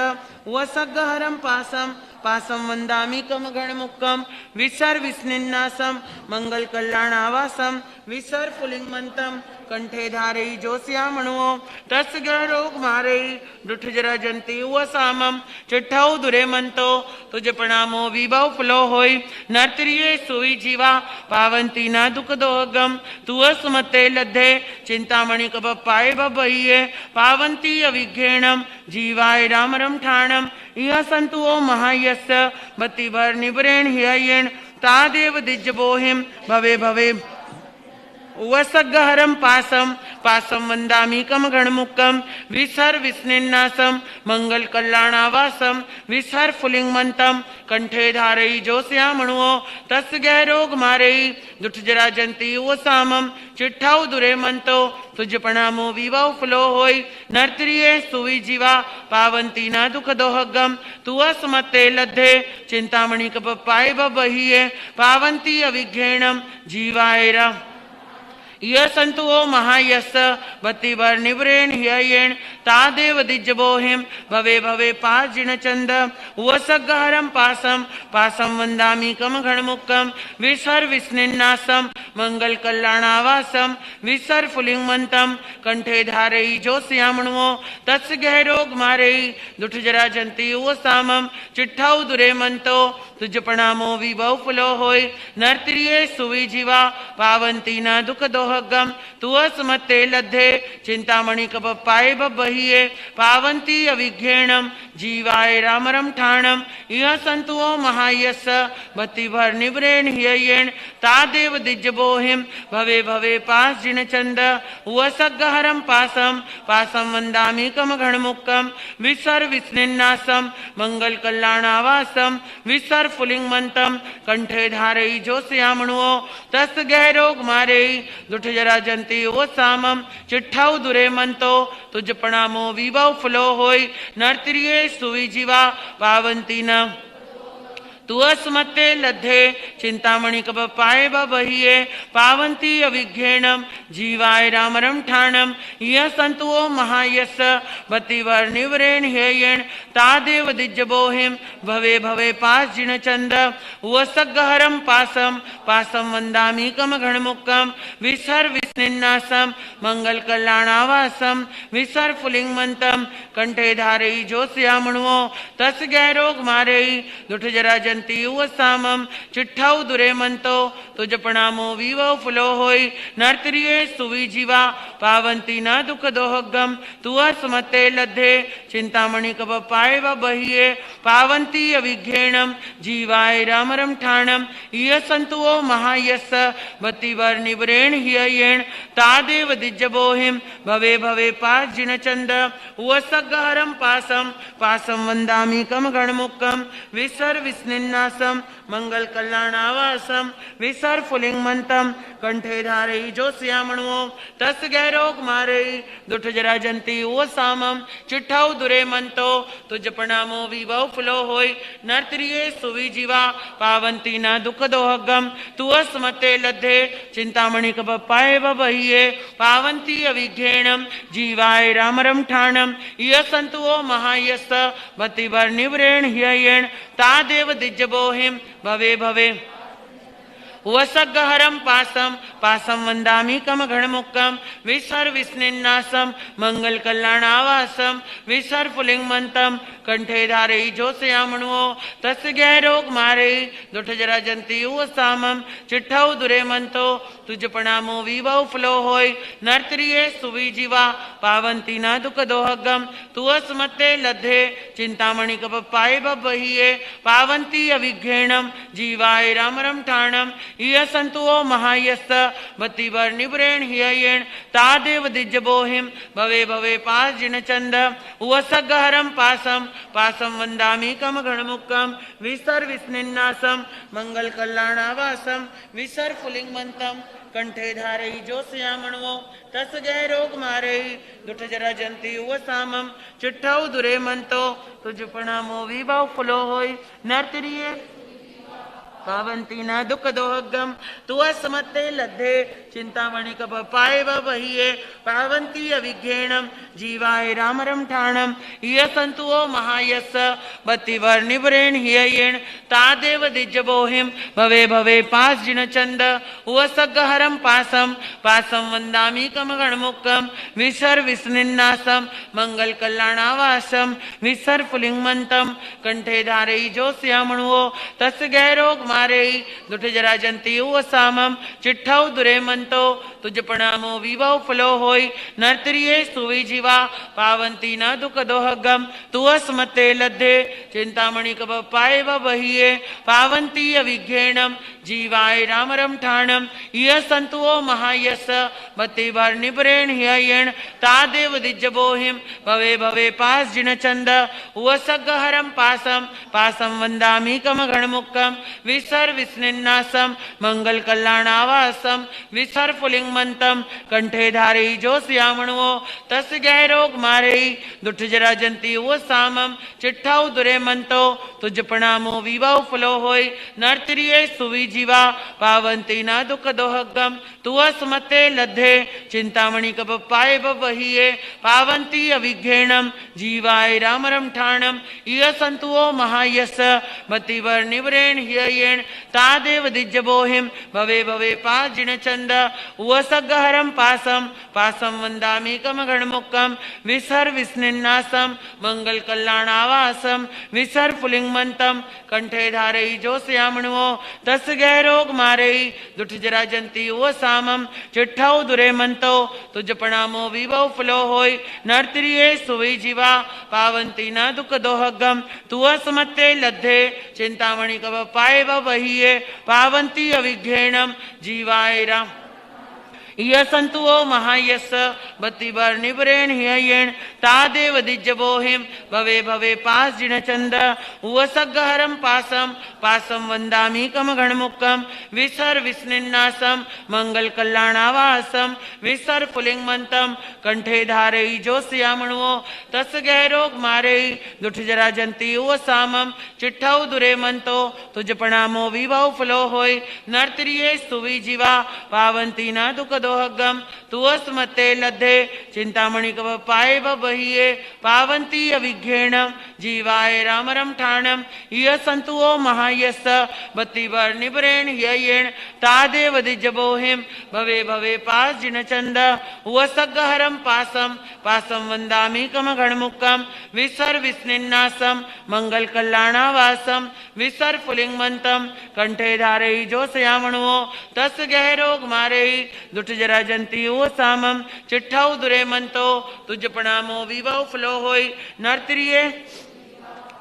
वसगहरम पासम पासं वन्दामि कमगणमुक्कं विसर्विस्निन्नासं मङ्गलकल्याणावासं विसर्पुलिङ्गमन्तं कंठे धारई जोस्यामणुओ तस् गहरोग मारई दुठ जरा जंती वसामम चिट्ठाऊ दुरे मंतो तुझ प्रणामो विभव फुलो होई नर्तरिये सुई जीवा पावंती ना दुख दोगम तु सुमते लद्धे चिंतामणि कब पाए बहिये पावंती अविघ्नेणम जीवाय रामरम ठाणम यह संतुओ महायस्य बत्ती भर निबरेण हियेण तादेव दिज्ज बोहिम भवे भवे वसगहरम पासम पासम वंदामि कमगणमुक्कं विसर विस्निन्नासं मंगल कल्याणावासं विसर फुलिंगमंतं कंठे धारई जोस्यामणुओ तस् गहरोग मारई दुठ जरा जंती वो सामम चिट्ठाऊ दुरे मंतो तुझ प्रणामो विवाह फुलो होई नर्तरिये सुवी जीवा पावंती ना दुख दोहगम तु असमते लद्धे चिंतामणि कप पाए बहिये पावंती अविघ्नेणम जीवायरा यह संतुओ महायस बत्ती भर निवरेण हियेण तादेव दिज्जबोहिम भवे भवे पास जिण चंद वसगहरम पासम पासम वंदामि कमगणमुक्कं विसर विस्निन्नासं मंगल कल्याणावासं विसर फुलिंगमंतं कंठे धारई जोस्यामणुओ तस् गहरोग मारई दुठ जरा जंती वो सामम चिट्ठाऊ दुरे मंतो तुझ प्रणामो विभव फुलो होय नर्तरिये सुवी जीवा पावंती ना दुख दोहगम तु असमते लद्धे चिंतामणि कप पाए बहिये पावंती अविघ्नेणम जीवाय रामरम ठाणम यह संतुओ महायस बत्ती भर निवरेण हियेण तादेव दिज्ज बोहिम भवे भवे पास जिण चंद वसगहरम पासम पासम वंदामि कमगणमुक्कं विसर विस्निन्नासं मंगल कल्याणावासं विसर फुलिंगमंतं कंठे धारई जोस्यामणुओ तस् गहरोग मारई दुठ जरा जंती वो सामम चिट्ठाऊ दुरे मंतो तुझ प्रणामो विभव फुलो होय नर्तरिये सुवी जीवा पावंती न तु अस्मते लद्धे चिंतामणि कब पाए बहिये पावंती अविघ्नेणम जीवाय रामरम ठाणम यह संतुओ महायस बत्ती भर निवरेण हियेण तादेव दिज्ज बोहिम भवे भवे पास जिण चंद वसगहरम पासम पासम वंदामि कमगणमुक्कं विसर विस्निन्नासं मंगल कल्याणावासं विसर फुलिंगमंतं कंठे धारई जोस्यामणुओ तस् गहरोग मारई दुठ जरा सामम चिट्ठाऊ दुरे मंतो तुझ प्रणामो विवो फुलो होय नर्तरिये सुवी जीवा पावंती न दुख दोहगम तु असमते लद्धे चिंतामणि कब पाए बहिये पावंती अविघ्नेणम जीवाय रामरम ठाणम यह संतुओ महायस बत्ती भर निवरेण हियेण तादेव दिज्ज बोहिम भवे भवे पास जिण चंद वसगहरम पासम पासम वंदामि कमगणमुक्कं विसर विस्निन्नासं मंगल कल्याणावासं विसर फुलिंगमंतं कंठे धारई जोस्यामणुओ तस् गहरोग मारई दुठ जरा जंती वो सामम चिट्ठाऊ दुरे मंतो तुझ प्रणामो विभव फुलो होय नर्तरिये सुवी जीवा पावंती ना दुख दोहगम तु अस्मते लद्धे चिंतामणि कब पाए बहिये पावंती अविघ्नेणम जीवाय रामरम ठाणम यह संतुओ महायस बत्ती भर निवरेण हियेण तादेव दिज्ज बोहिम भवे भवे वसगहरम पासम पासम वंदामि कमगणमुक्कं विसर विस्निन्नासं मंगल कल्याणावासं विसर फुलिंगमंतं कंठे धारई जोस्यामणुओ तस् गहरोग मारई दुठ जरा जंती वो सामम चिट्ठाऊ दुरे मंतो तुझ प्रणामो विभव फुलो होय नर्तरिये सुवी जीवा पावंती न दुख दोहगम तु अस्मते लद्धे चिंतामणि कप पाए बहिये पावंती अविघ्नेणम जीवाय रामरम ठाणम यह संतुओ महायस बत्ती भर निवरेण हियेण तादेव दिज्ज बोहिम भवे भवे पास जिण चंद वसगहरम पासम पासम वंदामि कमगणमुक्कं विसर विस्निन्नासं मंगल कल्याणावासं विसर फुलिंगमंतं कंठे धारई जोस्यामणुओ तस् गहरोग मारई दुठ जरा जंती वो सामम चिट्ठाऊ दुरे मंतो तुझ प्रणामो विभव फुलो होय नर्तरिये पावन्ति न दुख दोहगम तुअस्मत्ते लद्धे चिंतामणि कपाय बहिये पावन्ति अविघ्नेणम जीवाय रामरम ठाणम ये संतुओ महायस बत्तिवर निवरेण हियेण तादेव दिज्जबोहिम भवे भवे पास जिन चंद उवसगहरम पासम पासम वंदामी कम गणमुक्कम विसर विस्निन्नासम मंगल कल्याणावासम विसर पुलिंगमंतम कंठे धारई जो श्यामणुओ तस् गैरोग मारेई दुठ जरा जंती सामम चिट्ठौ दुरे मंतो तुझ प्रणामो विभव फलो होई नर्तरिये सुवी जीवा पावंती न दुख दोहगम तुअस्मते लद्धे चिंतामणि कब पाए बहिये पावंती अविघ्नेणम जीवाय रामरम ठाणम ये संतुओ महायस बत्ती भर निबरेण हियेण तादेव दिज्जबोहिम भवे भवे पास जिन चंद उवसगहरम पासम पासम वंदामी कम गणमुक्कम विसर विस्निन्नासम मंगल कल्याणावासम विसर पुलिंगमंतम कंठे धारी जो श्यामणुओ तस गहरोग मारेई दुठ जरा जंती वो सामम चिट्ठाउ दुरे मंतो तुझ प्रणामो विवाह फलो होई नर्तरिये सुवी जीवा पावंती न दुख दोहगम तुअस्मते लद्धे चिंतामणि कब पाए बहिये पावंती अविघ्नेणम जीवाय रामरम ठाणम ये संतुओ महायस मतिवर निवरेण हियेण तादेव दिज्जबोहिम भवे भवे पास जिन चंद उवसगहरम पासम पासम वंदामी कम गणमुक्कम विसर विस्निन्नासम मंगल कल्याणावासम विसर पुलिंगमंतम कंठे धारई जो श्यामणुओ तस गहरोग मारेई दुठ जरा जंती वो सामम चिट्ठौ दुरे मंतो तुझ प्रणामो विभव फलो होई नर्तरिये सुवी जीवा पावंती न दुख दोहगम तुअस्मत्ते लद्धे चिंतामणि कब पाए बहिये पावंती अविघ्नेणम जीवाय राम ये संतुओ महायस बत्तिबर निबरेण हियेण तादेव दिज्जबोहिम भवे भवे पास जिन चंद उवसगहरम पासम पासम वंदामी कम गणमुक्कम विसर विस्निन्नासम मंगल कल्याणावासम विसर पुलिंगमंतम कंठे धारई जो श्यामणुओ तस गहरोग मारेई दुठ जरा जंती वो सामम चिट्ठौ दुरे मंतो तुझ प्रणामो विभव फलो होई नर्तरिये सुवी जीवा पावंती न दुख दोहगम तुअस्मते लद्धे चिंतामणि कब पाए बहिये पावंती अविघ्नेणम जीवाय रामरम ठाणम ये संतुओ महायस बत्तिबर निबरेण हियेण तादेव दिज्जबोहिम भवे भवे पास जिन चंद उवसगहरम पासम पासम वंदामी कम गणमुक्कम विसर विस्निन्नासम मंगल कल्याणावासम विसर पुलिंगमंतम कंठे धारई जो श्यामणुओ तस गहरोग मारेई दुठ जरा जंती वो सामम चिट्ठौ दुरे मंतो तुझ प्रणामो विभव फलो होई नर्तरिये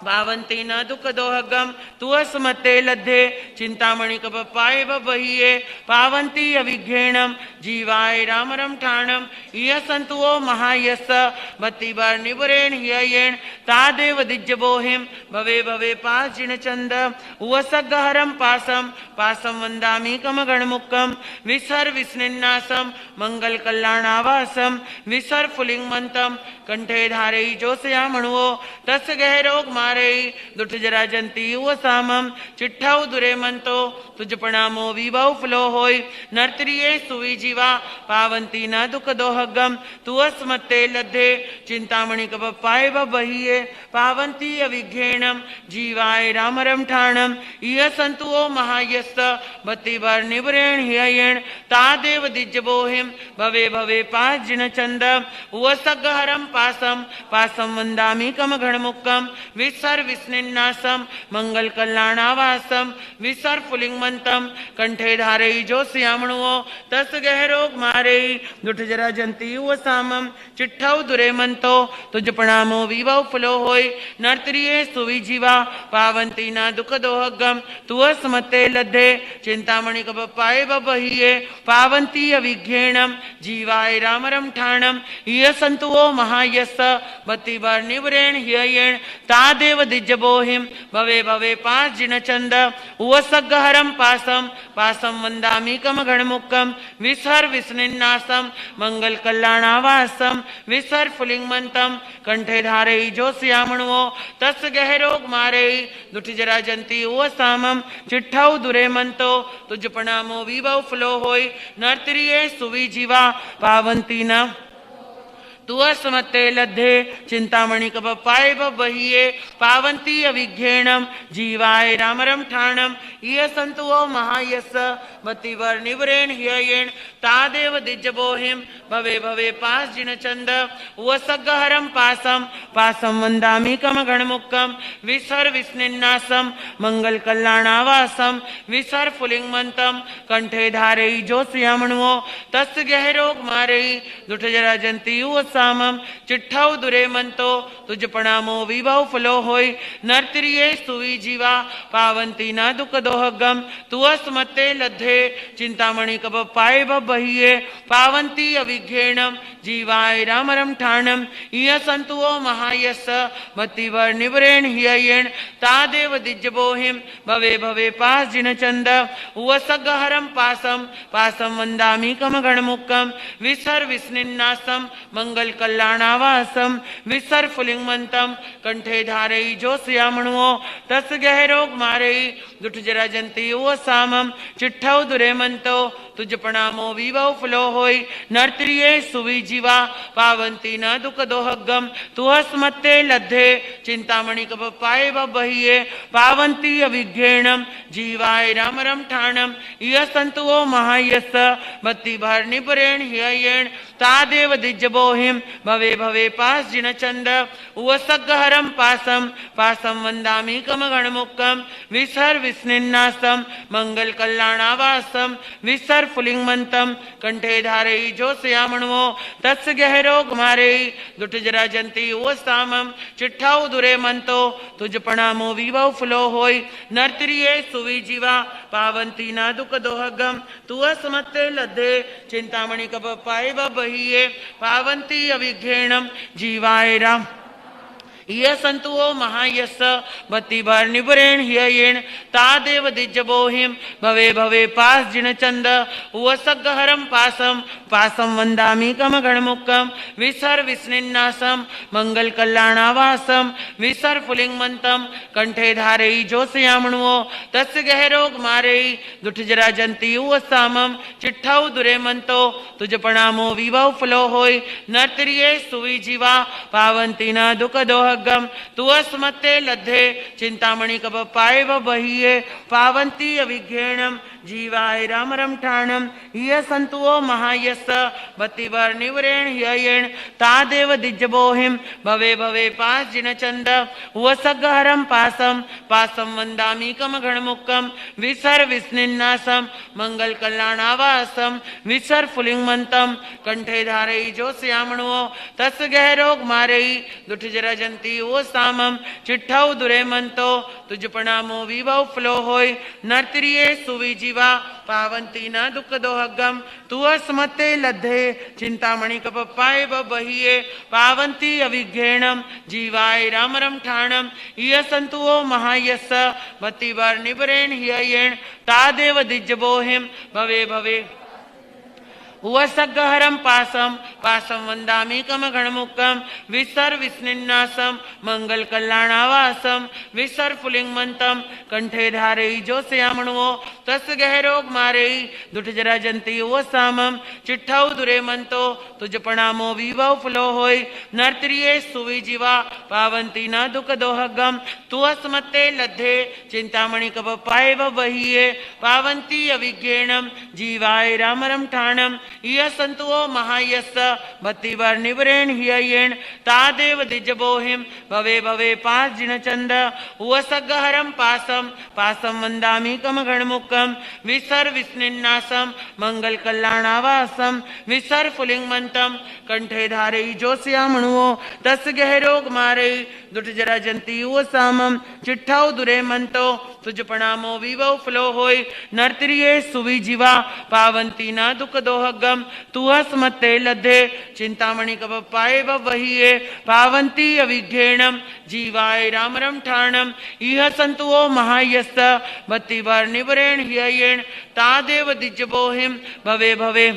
पावंती न दुख दोहगम तुअस्मते लद्धे चिंतामणि कब पाए बहिये पावंती अविघ्नेणम जीवाय रामरम ठाणम ये संतुओ महायस बत्तिबर निबरेण हियेण तादेव दिज्जबोहिम भवे भवे पास जिन चंद उवसगहरम पासम पासम वंदामी कम गणमुक्कम विसर विस्निन्नासम मंगल कल्याणावासम विसर पुलिंगमंतम कंठे धारई जो श्यामणुओ तस गहरोग मारेई दुठ जरा जंती वो सामम चिट्ठौ दुरे मंतो तुझ प्रणामो विभव फलो होई नर्तरिये सुवी जीवा पावंती न दुख दोहगम तुअस्मत्ते लद्धे चिंतामणि कब पाए बहिये पावंती अविघ्नेणम जीवाय रामरम ठाणम ये संतुओ महायस बत्तिबर निबरेण हियेण तादेव दिज्जबोहिम भवे भवे पास जिन चंद उवसगहरम पासम पासम वंदामी कम गणमुक्कम विसर विस्निन्नासम मंगल कल्याणावासम विसर पुलिंगमंतम कंठे धारई जो श्यामणुओ तस गहरोग मारेई दुठ जरा जंती वो सामम चिट्ठौ दुरे मंतो तुझ प्रणामो विभव फलो होई नर्तरिये सुवी जीवा पावंती न दुख दोहगम तुअस्मते लद्धे चिंतामणि कब पाए बहिये पावंती अविघ्नेणम जीवाय रामरम ठाणम ये संतुओ महायस बत्तिबर निबरेण हियेण तादेव दिज्जबोहिम भवे भवे पास जिन चंद उवसगहरम पासम पासम वंदामी कम गणमुक्कम विसर विसर विस्निन्नासम मंगल कल्याणावासम विसर फुलिंगमंतम कंठे धारे जो श्यामणुओ तस् गहरोग मारे दुठ जरा जंती वो सामम चिट्ठाऊ दुरे मंतो तुझ प्रणामो विभव फलो होय नर्तरिये सुवी जीवा पावंती न तुअस्मते लद्धे चिंतामणि कब पाए बहिये पावंती अविघ्येणम जीवाय रामरम ठाणम ये संतुओ महायस मतिवर निवरेण हियेण तादेव दिज्जबोहिम भवे भवे पास जिन चंद वसगहरम पासम पासम वंदामि कम गणमुक्कम विसर विस्निन्नासम मंगल कल्याणावासम विसर फुलिंगमंतम कंठे धारे जो श्यामणुओ तस् गहरोग मारे दुठ जरा जंती सामम चिट्ठाऊ दुरे मंतो तुझ प्रणामो विभव फलो होय नर्तरिये सुवी जीवा पावंती न दुख दोहगम तुअस्मते लद्धे चिंतामणि कब पाए बहिये पावंती अविघ्येणम जीवाय रामरम ठाणम इय संतुओ महायस मतिवर निवरेण हियेण तादेव दिज्जबोहिम भवे भवे पास जिन चंद वसगहरम पासम पासम वंदामि कम गणमुक्कम विसर विस्निन्नासम मंगल कल्याणावासम विसर फुलिंगमंतम कंठे धारे जो श्यामणुओ तस गहरोग मारे दुठ जरा जंती वो सामम चिट्ठाऊ दुरे मंतो तुझ प्रणामो विभव फलो होय नर्तरिये सुवी जीवा पावंती न दुख दोहगम तुहस्मते लद्धे चिंतामणि कब पाए बहिये पावंती अविघ्येणम जीवाय रामरम ठाणम इय संतुओ महायस मति भर निपरेण हियेण तादेव दिज्जबोहिम भवे भवे पास जिन चंद वसगहरम पासम पासम वंदामि कम गणमुक्कम विसर विस्निन्नासम मंगल कल्याणावासम विसर फुलिंगमंतम कंठे धारे जो श्यामणुओ तस् गहरोग मारे दुठ जरा जंती वो सामम चिट्ठाऊ दुरे मंतो तुझ प्रणामो विभव फलो होय नर्तरिये सुवी जीवा पावंती न दुख दोहगम तुअस्मते लद्धे चिंतामणि कब पाए बहिये पावंती अविघ्येणम जीवाय राम ये संतुओ महायस मति भर निबरेण हियेण तादेव दिज्जबोहिम भवे भवे पास जिन चंद वसगहरम पासम पासम वंदामि कम गणमुक्कम विसर विस्निन्नासम मंगल कल्याणावासम विसर फुलिंगमंतम कंठे धारे जो श्यामणुओ तस् गहरोग मारे दुठ जरा जंती वो सामम चिट्ठाऊ दुरे मंतो तुझ प्रणामो विभव फलो होय नर्तरिये सुवी जीवा पावंती न दुख दोह गम तुअस्मते लद्धे चिंतामणि कब पाए बहिये पावंती अविघ्येणम जीवाय रामरम ठाणम ये संतुओ महायस मतिवर निवरेण हियेण तादेव दिज्जबोहिम भवे भवे पास जिन चंद वसगहरम पासम पासम वंदामि कम गणमुक्कम विसर विस्निन्नासम मंगल कल्याणावासम विसर फुलिंगमंतम कंठे धारे जो श्यामणुओ तस् गहरोग मारे दुठ जरा जंती वो सामम चिट्ठाऊ दुरे मंतो तुझ प्रणामो विभव फलो होय नर्तरिये सुवी जीवा पावंती न दुख दोहगम तुअस्मते लद्धे चिंतामणि कप पाए बहिये पावंती अविघ्येणम जीवाय रामरम ठाणम इय संतुओ महायस मति भर निबरेण हियेण तादेव दिज्जबोहिम भवे भवे वसगहरम पासम पासम वंदामि कम गणमुक्कम विसर विस्निन्नासम मंगल कल्याणावासम विसर फुलिंगमंतम कंठे धारे जो श्यामणुओ तस् गहरोग मारे दुठ जरा जंती वो सामम चिट्ठाऊ दुरे मंतो तुझ प्रणामो विभव फलो होय नर्तरिये सुवी जीवा पावंती न दुख दोहगम तुअस्मते लद्धे चिंतामणि कब पाए बहिये पावंती अविघ्येणम जीवाय रामरम ठाणम इय संतुओ महायस मतिवर निवरेण हियेण तादेव दिज्जबोहिम भवे भवे पास जिन चंद वसगहरम पासम पासम वंदामि कम गणमुक्कम विसर विस्निन्नासम मंगल कल्याणावासम विसर फुलिंगमंतम कंठे धारे जो श्यामणुओ तस् गहरोग मारे दुठ जरा जंती वो सामम चिट्ठाऊ दुरे मंतो तुझ प्रणामो विभव फलो होय नर्तरिये सुवी जीवा पावंती न दुख दोहगम घड़मुक्कम तुह स्मत्ते लद्धे चिंतामणि कपप्पाये वहीये पावन्ती अविघ्नेणम जीवाय रामरम ठाणम इह संतुओ महायस्त भक्तिवर निवरेण हियेण तादेव दिज्जबोहिम भवे भवे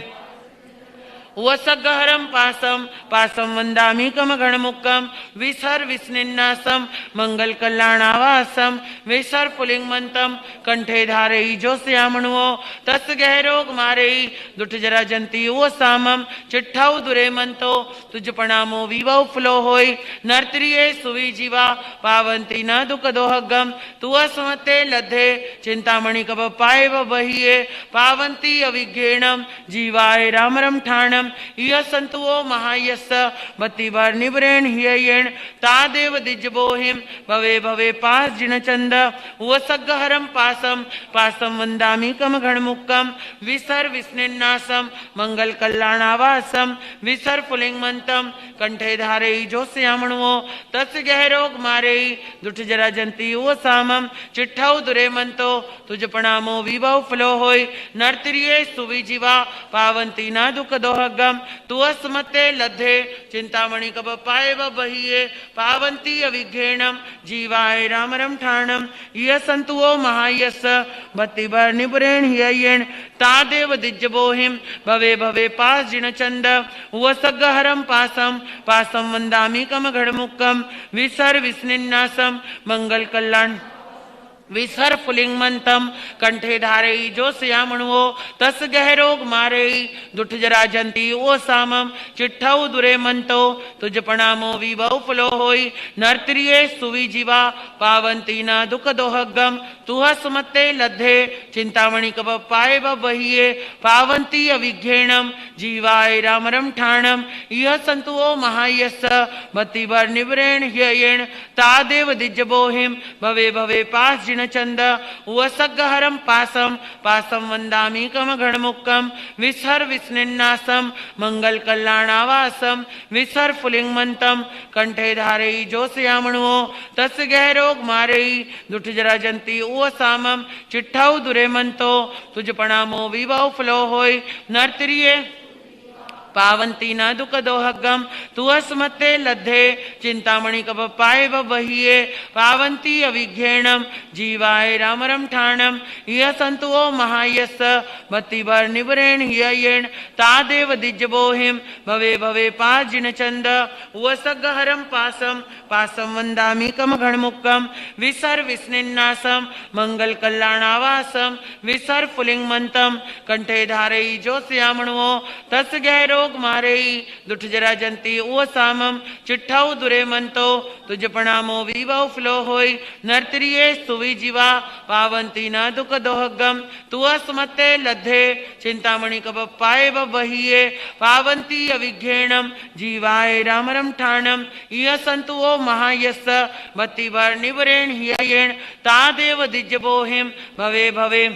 वसगहरम पासम पासम वंदामीकम गणमुक्कम विसर विस्निन्नासम मंगल कल्याणावासम विसर पुलिंगमंतम कंठे धारई जो श्यामणुओ तस गहरोग मारेई दुठ जरा जंती वो सामम चिट्ठाऊ दुरे मंतो तुझ प्रणामो विवो फलो होई नर्तरिये सुवी जीवा पावंती न दुख दोहगम तुअ समते लद्धे चिंतामणि कब पाए वहीये पावंती अविघ्नेणम जीवाय रामरम ठाणम इह संतुओ महायस भक्तिवर निवरेण हियेण तादेव दिज्जबोहिम भवे भवे पास जिन चंद वसगहरम पासम पासम वंदामीकम घड़मुक्कम विसर विस्निन्नासम मंगल कल्याणावासम विसर पुलिंगमंतम कंठे धारेई जो श्यामणुओ तस गहरोग मारेई दुठ जरा जंती वो सामम चिट्ठाऊ दुरे मंतो तुझ प्रणामो विभव फलो होई नर्तरिये सुवी जीवा पावंती ना दुख दोहगम तुअ स्मत्ते लद्धे चिंतामणि कब पाए वहीये पावंती अविघ्नेणम जीवाय रामरम ठाणम यह संतुओ महायस भक्तिवर निपुरेण हियेण तादेव दिज्जबोहिम भवे भवे पास जिन चंद वसगहरम पासम पासम वंदामीकम घड़मुक्कम विसर विस्निन्नासम मंगल कल्याण विसर पुलिंगमंतम कंठे धारेई जो श्यामणुओ तस गहरोग मारेई दुठ जरा जंती ओ सामम चिट्ठाऊ दुरे मंतो तुझ प्रणामो विभव फलो होई नर्तरिये सुवी जीवा पावंती न दुख दोहगम तुह सुमत्ते लद्धे चिंतामणि कब पाए वहीये पावंती अविघ्नेणम जीवाय रामरम ठाणम इह संतुओ महायस भक्तिवर निवरेण हियेण तादेव दिज्जबोहिम भवे भवे पास चंद वसगहरम पासम पासम वंदामीकम घड़मुक्कम विसर विस्निन्नासम मंगल कल्याणावासम विसर पुलिंगमंतम कंठे धारेई जो श्यामणुओ तस गहरोग मारेई दुठ जरा जंती वो सामम चिट्ठाऊ दुरे मंतो तुझ प्रणामो विभव फलो होई नर्तरिये पावंती न दुख दोहगम तुअ स्मत्ते लद्धे चिंतामणि कब पाए वहीये पावंती अविघ्नेणम जीवाय रामरम ठाणम यह संतुओ महायस भक्तिवर निवरेण हियेण तादेव दिज्जबोहिम भवे भवे पास जिन चंद वसगहरम पासम पासम वंदामीकम घड़मुक्कम विसर विस्निन्नासम मंगल कल्याणावासम विसर पुलिंगमंतम कंठे धारेई जो श्यामणुओ तस गहरो मारेई दुठ जरा जंती वो सामम चिट्ठाऊ दुरे मंतो तुझ प्रणामो विभव फलो होई नर्तरिये सुवी जीवा पावंती न दुख दोहगम तुअ स्मत्ते लद्धे चिंतामणि कब पाए वहीये पावंती अविघ्नेणम जीवाय रामरम ठाणम इह संतुओ महायस भक्तिवर निवरेण हियेण तादेव दिज्जबोहिम भवे भवे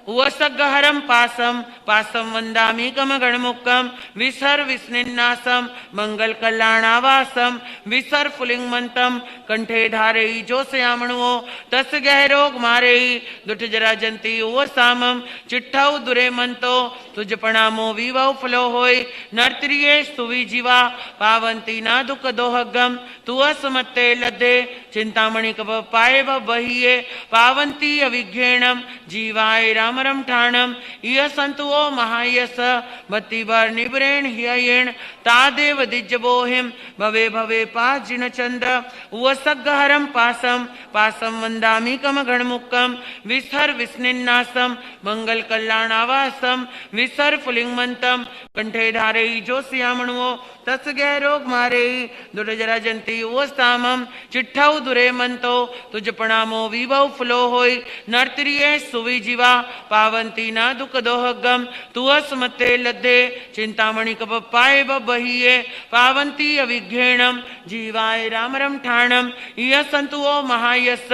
वसगहरम पासम पासम वंदामीकम गणमुक्कम विसर विस्निन्नासम मंगल कल्याणावासम विसर पुलिंगमंतम कंठे धारेई जो श्यामणुओ तस गहरोग मारेई दुठ जरा जंती वो सामम चिट्ठाऊ दुरे मंतो तुझ प्रणामो विभव फलो होई नर्तरिये सुवी जीवा पावंती ना दुख दोहगम तुअ स्मत्ते लद्धे चिंतामणि कब पाए वहीये पावंती अविघ्नेणम जीवाय रामरम ठाणम इह संतुओ महायस भक्तिवर निवरेण हियेण तादेव दिज्जबोहिम भवे भवे पास जिन चंद वसगहरम पासम पासम वंदामीकम घड़मुक्कम विसर विस्निन्नासम मंगल कल्याणावासम विसर पुलिंगमंतम कंठे धारेई जो श्यामणुओ तस गहरोग मारेई दुठ जरा जंती वो सामम चिट्ठाऊ दुरे मंतो तुझ प्रणामो विभव फलो होई नर्तरिये सुवी जीवा पावंती ना दुख दोहगम तुअ स्मत्ते लद्धे चिंतामणि कब पाए वहीये पावंती अविघ्नेणम जीवाय रामरम ठाणम इह संतुओ महायस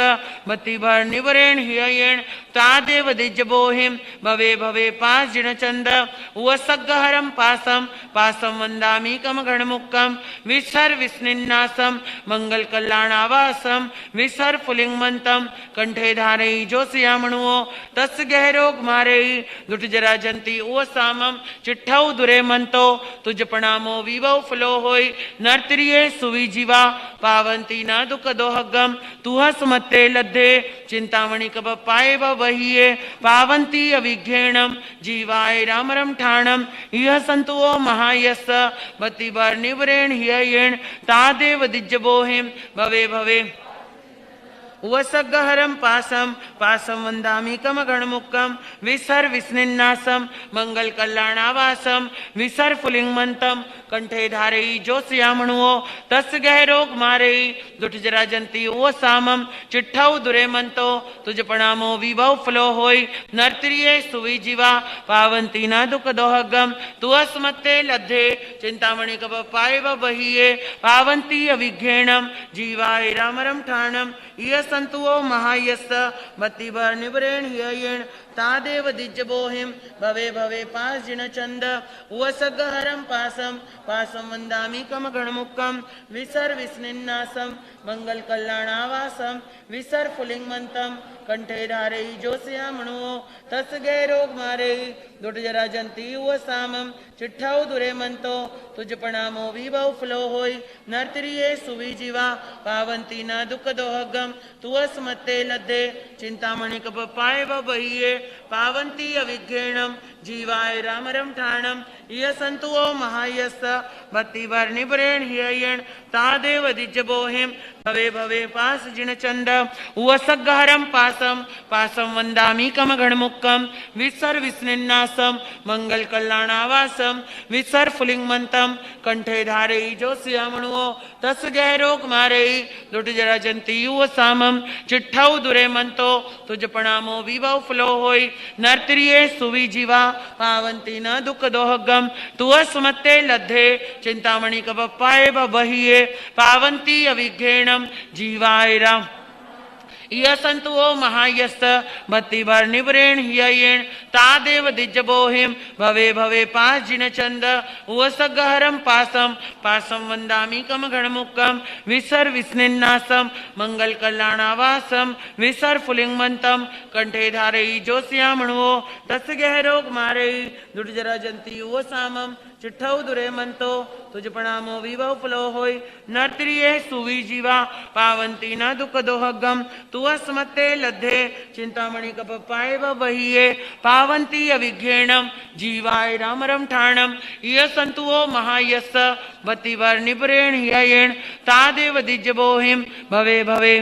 भक्तिवर निवरेण हियेण तादेव दिज्जबोहिम भवे भवे पास जिन चंद वसगहरम पासम पासं वन्दामीकं गणमुक्तं विसर्विस्निन्नासं मङ्गलकल्याणावासं विसर्फुलिङ्गमन्तं कंठे धारयि जोस्यामणुओ तस् गहरोग मारेयि दुट जरा जंती ओ सामम चिट्ठौ दुरे मंतो तुझ प्रणामो विवो फलो होय नर्तरिये सुवी जीवा पावंती न दुख दोहगम तुह सुमते लद्धे चिंतामणि कब पाए वहिये पावंती अविघ्येणम जीवाय रामरम ठाणम यह संतुओ महायस बति बर निवरेण हियेण तादेव दिज्जबोहिम भवे भवे वसगहरम पासम पासम वंदामीकम गणमुक्कम विसर विस्निन्नासम मंगल कल्याणावासम विसर फुलिंगमंतम कंठे धारयि जोस्यामणुओ तस् गहरोग मारेयि दुट जरा जंती ओ सामम चिट्ठौ दुरे मंतो तुझ प्रणामो विभव फलो होय नर्तरिये सुवी जीवा पावंती न दुख दोहगम तुअस मत्ते लद्धे चिंतामणि कब पाए बहिये पावंती अविघ्येणम जीवाय रामरम ठाणम यह संतुओ महायस बत्ती भर निवरेण हियेण तादेव दिज्जबोहिम भवे भवे पास जिन चंद वसगहरम पासम पासम वंदामीकम गणमुक्कम विसर विस्निन्नासम मंगल कल्याणावासम विसर फुलिंगमंतम कंठे धारयि जोस्यामणुओ तस् गहरोग मारेयि दुट जरा जंती व सामम चिट्ठौ दुरे मंतो तुझ प्रणामो विभव फलो होय नर्तरिये सुवी जीवा पावंती न दुख दोहगम तुअस मत्ते लद्धे चिंतामणि कप पाए बहिये पावंती अविघ्येणम जीवाय रामरम ठाणम यह संतुओ महायस भक्ति वर निबरेण हियेण तादेव दिज्जबोहिम भवे भवे पास जिन चंद वसगहरम पासम पासम वंदामीकम गणमुक्कम विसर विस्निन्नासम मंगल कल्याणावासम विसर फुलिंगमंतम कंठे धारयि जोस्यामणुओ तस् गहरोग मारेयि दुट जरा जंती युव सामम चिट्ठौ दुरे मंतो तुझ प्रणामो विभव फलो होय नर्तरिये सुवी जीवा पावंती न दुख दोहगम तुअस मत्ते लद्धे चिंतामणि कब पाए बहिये पावंती अविघ्येणम जीवाय राम यह संतुओ महायस भक्ति भर निवरेण हियेण तादेव दिज्जबोहिम भवे भवे पास जिन चंद वसगहरम पासम पासम वंदामीकम गणमुक्कम विसर विस्निन्नासम मंगल कल्याणावासम विसर फुलिंगमंतम कंठे धारयि जोस्यामणुओ तस् गहरोग मारेयि दुट जरा जंती वो सामम चिट्ठौ दुरे मंतो तुझ प्रणामो विभव फलो होय नर्तरिये सुवी जीवा पावंती न दुख दोहगम तुअस मत्ते लद्धे चिंतामणि कप पाए बहिये पावंती अविघ्येणम जीवाय रामरम ठाणम यह संतुओ महायस भक्ति वर निबरेण हियेण तादेव दिज्जबोहिम भवे भवे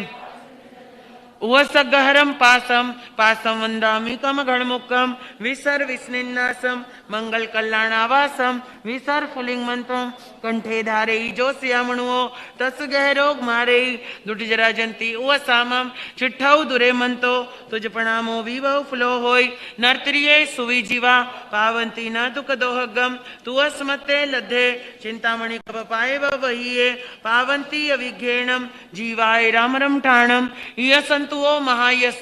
वसगहरम पासम पासम वंदामीकम गणमुक्कम विसर विस्निन्नासम मंगल कल्याणावासम विसर फुलिंगमंतम कंठे धारयि जोस्यामणुओ तस् गहरोग मारेयि दुट जरा जंती ओ सामम चिट्ठौ दुरे मंतो तुझ प्रणामो विभव फलो होय नर्तरिये सुवी जीवा पावंती न दुख दोहगम तुअस मत्ते लद्धे चिंतामणि कप पाए बहिये पावंती अविघ्येणम जीवाय रामरम ठाणम यह संतुओ महायस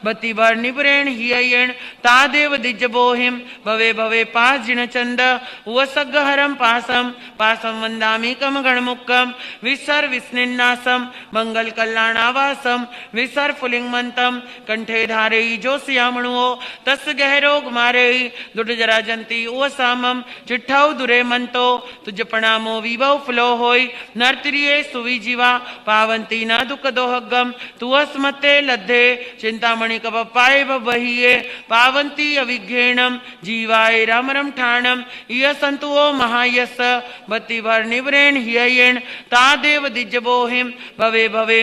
भक्ति भर निबरेण हियेण तादेव दिज्जबोहिम भवे भवे पास जिन चंद वसगहरम पासम पासम वंदामीकम गणमुक्कम विसर विस्निन्नासम मंगल कल्याणावासम विसर फुलिंगमंतम कंठे धारयि जोस्यामणुओ तस् गहरोग मारेयि दुट जरा जंती ओ सामम चिट्ठौ दुरे मंतो तुझ प्रणामो विभव फलो होय नर्तरिये सुवी जीवा पावंती न दुख दोहगम तुअस मत्ते लद्धे चिंतामणि कप पाए बहिये पावंती अविघ्येणम जीवाय रामरम ठाणम यह संतुओ महायस भक्ति भर निवरेण हियेण तादेव दिज्जबोहिम भवे भवे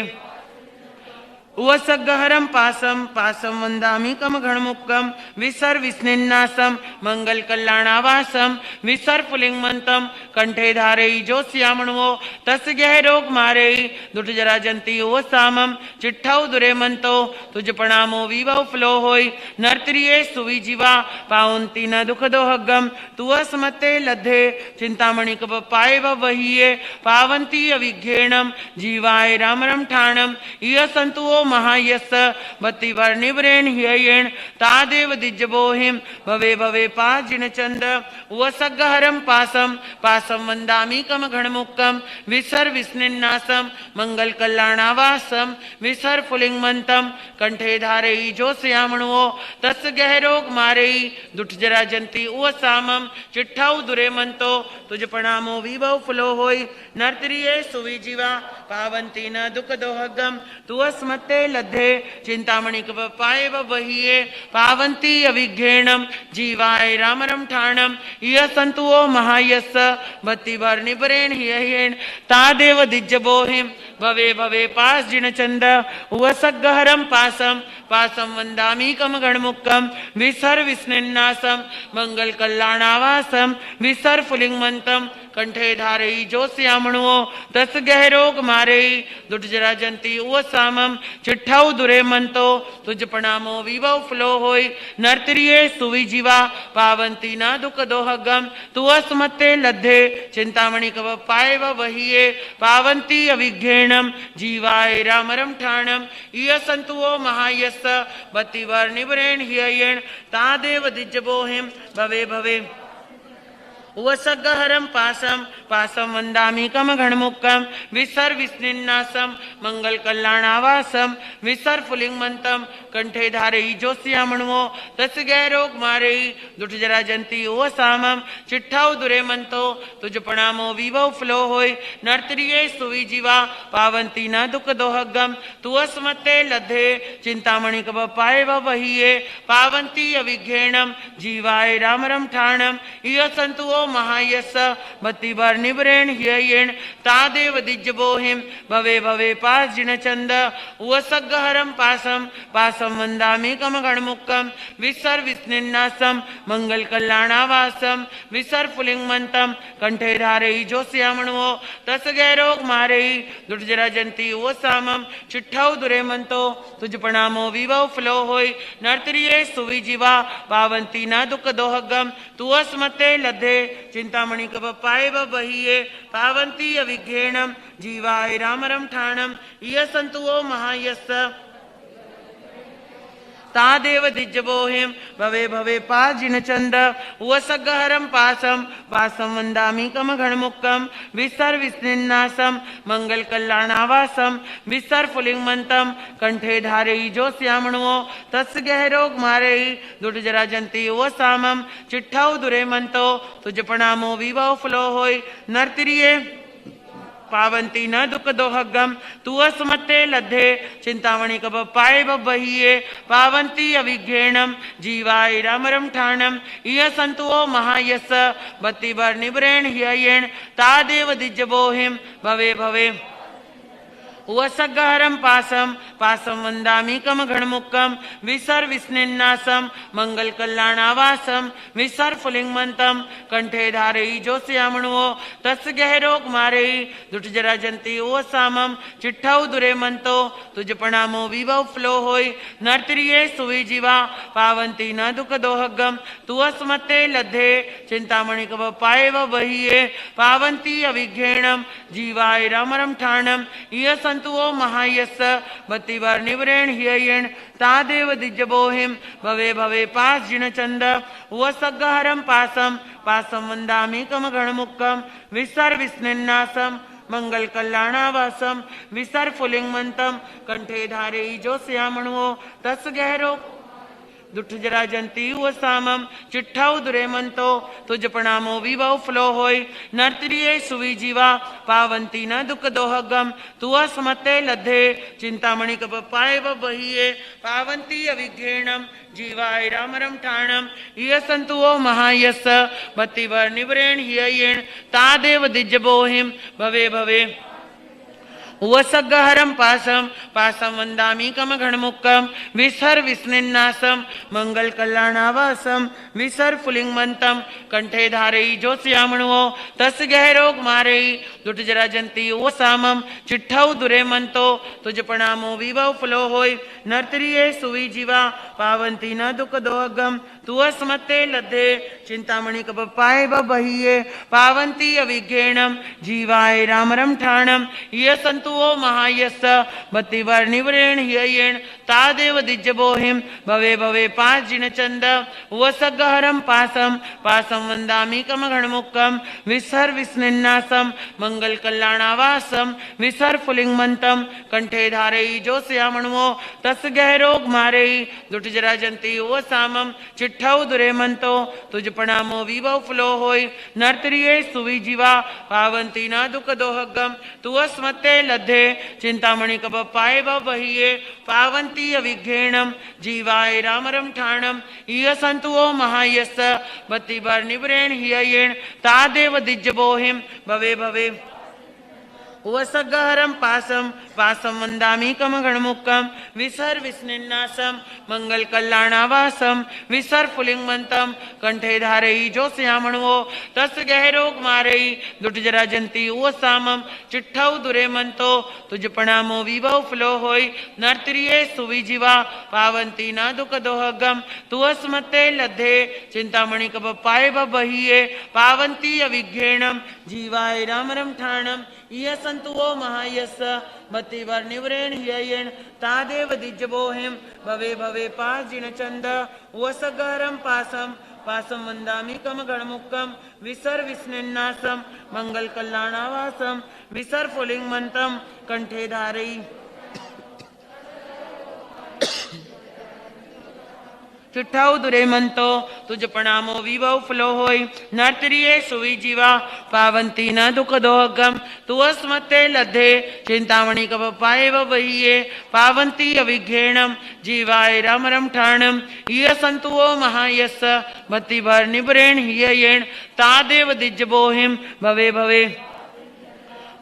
वसगहरम पासम पासम वंदामीकम गणमुक्कम विसर विस्निन्नासम मंगल कल्याणावासम विसर फुलिंगमंतम कंठे धारयि जोस्यामणुओ तस् गहरोग मारेयि दुट जरा जंती ओ सामम चिट्ठौ दुरे मंतो तुझ प्रणामो विभव फलो होय नर्तरिये सुवी जीवा पावंती न दुख दोहगम तुअस मत्ते लद्धे चिंतामणि कप पाए बहिये पावंती अविघ्येणम जीवाय रामरम ठाणम यह संतुओ महायस्स भक्तिवर्णिवरेण ह्ययेण तादेव दिज्जबोहिं भवे भवे पाजिनचंद वसग्गहरं पासं पासं वन्दामीकं घणमुक्तं विसर विस्निन्नासं मंगल कल्याणावासं विसर फुलिंगमन्तं कंठे धारयि जोस्यामणुओ तस् गहरोग मारयि दुठ जरा जंती उवसामं चिट्ठाउ दुरे मंतो तुझ प्रणामो विभव फुलो होई नर्तरिये सुवी जीवा पावंती न दुख दोहगम तुअस्मते लद्धे चिंतामणि पाए वहिये पावंती अविघ्नेणम जीवाय रामरम ठाणम इह संतुओ महायस्स भक्तिवर्णिवरेण ह्ययेण तादेव दिज्जबोहिं भवे भवे पास जिनचंद उवसग्गहरं पासं पासं वन्दामीकं गणमुक्तं विसर विस्निन्नासं मंगल कल्याणावासं विसर फुलिंगमन्तं कंठे धारयि जोस्यामणुओ तस् गहरोग मारयि दुठ जरा जंती उवसामं चिट्ठाउ दुरे मंतो तुझ प्रणामो विभव फुलो होई नर्तरिये सुवी जीवा पावंती न दुख दोहगम तुअस्मते लद्धे चिंतामणि कव पाए वहिये पावंती अविघ्नेणम जीवाय रामरम ठाणम इह संतुओ महायस्स भक्तिवर्णिवरेण ह्ययेण तादेव दिज्जबोहिं भवे भवे वसग्गहरं पासं पासं वन्दामीकं घणमुक्तं विसर विस्निन्नासं मंगल कल्याणावासं विसर फुलिंगमन्तं कंठे धारयि जोस्यामणुओ तस् गहरोग मारयि दुठ जरा जंती उवसामं चिट्ठाउ दुरे मंतो तुझ प्रणामो विभव फुलो होई नर्तरिये सुवी जीवा पावंती न दुख दोहगम तुअस्मते लद्धे चिंतामणि कव पाए वहिये पावंती अविघ्नेणम जीवाय रामरम ठाणम इह संतुओ महायस्स भक्तिवर्णिवरेण ह्ययेण तादेव दिज्जबोहिं भवे भवे पास जिनचंद उवसग्गहरं पासं पासं वन्दामीकं गणमुक्तं विसर विस्निन्नासं मंगल कल्याणावासं विसर फुलिंगमन्तं कंठे धारयि जोस्यामणुओ तस् गहरोग मारयि दुठ जरा जंती उवसामं चिट्ठाउ दुरे मंतो तुझ प्रणामो विभव फुलो होई नर्तरिये सुवी जीवा पावंती न दुख दोहगम तुअस्मते लद्धे चिंतामणि कव पाए वहिये पावंती अविघ्नेणम जीवाय रामरम ठाणम इह संतुओ महायस्स तादेव दिज्जबोहिं भवे भवे पाजिनचंद उवसग्गहरं पासं पासं वन्दामीकं घणमुक्तं विसर विस्निन्नासं मंगल कल्याणावासं विसर फुलिंगमन्तं कंठे धारयि जोस्यामणुओ तस् गहरोग मारयि दुठ जरा जंती उवसामं चिट्ठाउ दुरे मंतो तुझ प्रणामो विभव फुलो होई नर्तरिये पावंती न दुख दोहगम तुअस्मते लद्धे चिंतामणि कव पाए वहिये पावंती अविघ्नेणम जीवाय रामरम ठाणम इह संतुओ महायस्स भक्तिवर्णिवरेण ह्ययेण तादेव दिज्जबोहिं भवे भवे वसग्गहरं पासं पासं वन्दामीकं घणमुक्तं विसर विस्निन्नासं मंगल कल्याणावासं विसर फुलिंगमन्तं कंठे धारयि जोस्यामणुओ तस् गहरोग मारयि दुठ जरा जंती उवसामं चिट्ठाउ दुरे मंतो तुझ प्रणामो विभव फुलो होई नर्तरिये सुवी जीवा पावंती न दुख दोहगम तुअस्मते लद्धे चिंतामणि कव पाए वहिये पावंती अविघ्नेणम जीवाय रामरम ठाणम इह संतुओ महायस्स भक्तिवर्णिवरेण ह्ययेण तादेव दिज्जबोहिं भवे भवे पास जिनचंद उवसग्गहरं पासं पासं वन्दामीकं घणमुक्तं विसर विस्निन्नासं मंगल कल्याणावासं विसर फुलिंगमन्तं कंठे धारयि जोस्यामणुओ तस् गहरोग दुठ जरा जंती उवसामं चिट्ठाउ दुरे मंतो तुझ प्रणामो विभव फुलो होई नर्तरिये सुवी जीवा पावंती न दुख दोहगम तुअस्मते लद्धे चिंतामणि कव पाए वहिये पावंती अविघ्नेणम जीवाय रामरम ठाणम इह संतुओ महायस्स भक्तिवर्णिवरेण ह्ययेण तादेव दिज्जबोहिं भवे भवे वसग्गहरं पासं पासं वन्दामीकं घणमुक्तं विसर विस्निन्नासं मंगल कल्याणावासं विसर फुलिंगमन्तं कंठे धारयि जोस्यामणुओ तस् गहरोग मारयि दुठ जरा जंती उवसामं चिट्ठाउ दुरे मंतो तुझ प्रणामो विभव फुलो होई नर्तरिये सुवी जीवा पावंती न दुख दोहगम तुअस्मत्ते लद्धे चिंतामणि कपपाय बहिये पावंती अविज्ञेणम जीवाय रामरम ठाणम ये संतुओ महायस बत्तिवर्णिवरेण हियेण तादेव दिज्जबोहिम भवे भवे पांच जिन चंद वसगहरम पासम पासम वंदामी कम घणमुक्कम विसर विस्निन्नासम मंगल कल्याणावासम विसर फुलिंगमंतम कंठे धारई जो श्यामणवो तस गहरोग मारेई दुट जरा जंती वो सामम चिट्ठौ दुरे मंतो तुझ प्रणामो विभव फुलो होय नर्तरिये सुवी जीवा पावंती न दुख दोहगम तुअस्मत्ते लद्धे चिंतामणि कप पाए बहिये पावंती अविघ्नेणम जीवाय रामरम ठाणम इय संतुओ महायस बत्ति बार निवरेण हियेण तादेव दिज्जबोहिम भवे भवे वसगहरम पासम पासम वंदामी कम गणमुक्कम विसर विस्निन्नासम मंगल कल्याणावासम विसर फुलिंगमंतम कंठे धारई जो श्यामणवो तस गहरोग मारई दुट जरा जंती वो सामम चिट्ठौ दुरे मंतो तुझ प्रणामो विभव फुलो होय नर्तरिये सुवी जीवा पावंती न दुख दोहगम तुअस्मत्ते लद्धे चिंतामणि कप पाए बहिये पावंती अविघ्नेणम जीवाय रामरम ठाणम इय संतुओ महायस बत्तिवर निवरेण हियेण तादेव दिज्जबोहिम भवे भवे पास जिन चंद वसगहरम पासम पासम वंदामी कम गणमुक्कम विसर विस्निन्नासम मंगल कल्याणावासम विसर फुलिंगमंतम कंठे धारई चिट्ठौ दुरे मंतो तुझ प्रणामो विभव फुलो होय नर्तरिये सुवी जीवा पावंती न दुख दोहगम तुअस्मत्ते लद्धे चिंतामणि कप पाए बहिये पावंती अविघ्नेणम जीवाय रामरम ठाणम इय संतुओ महायस बत्ति भर निबरेण हियेण तादेव दिज्जबोहिम भवे भवे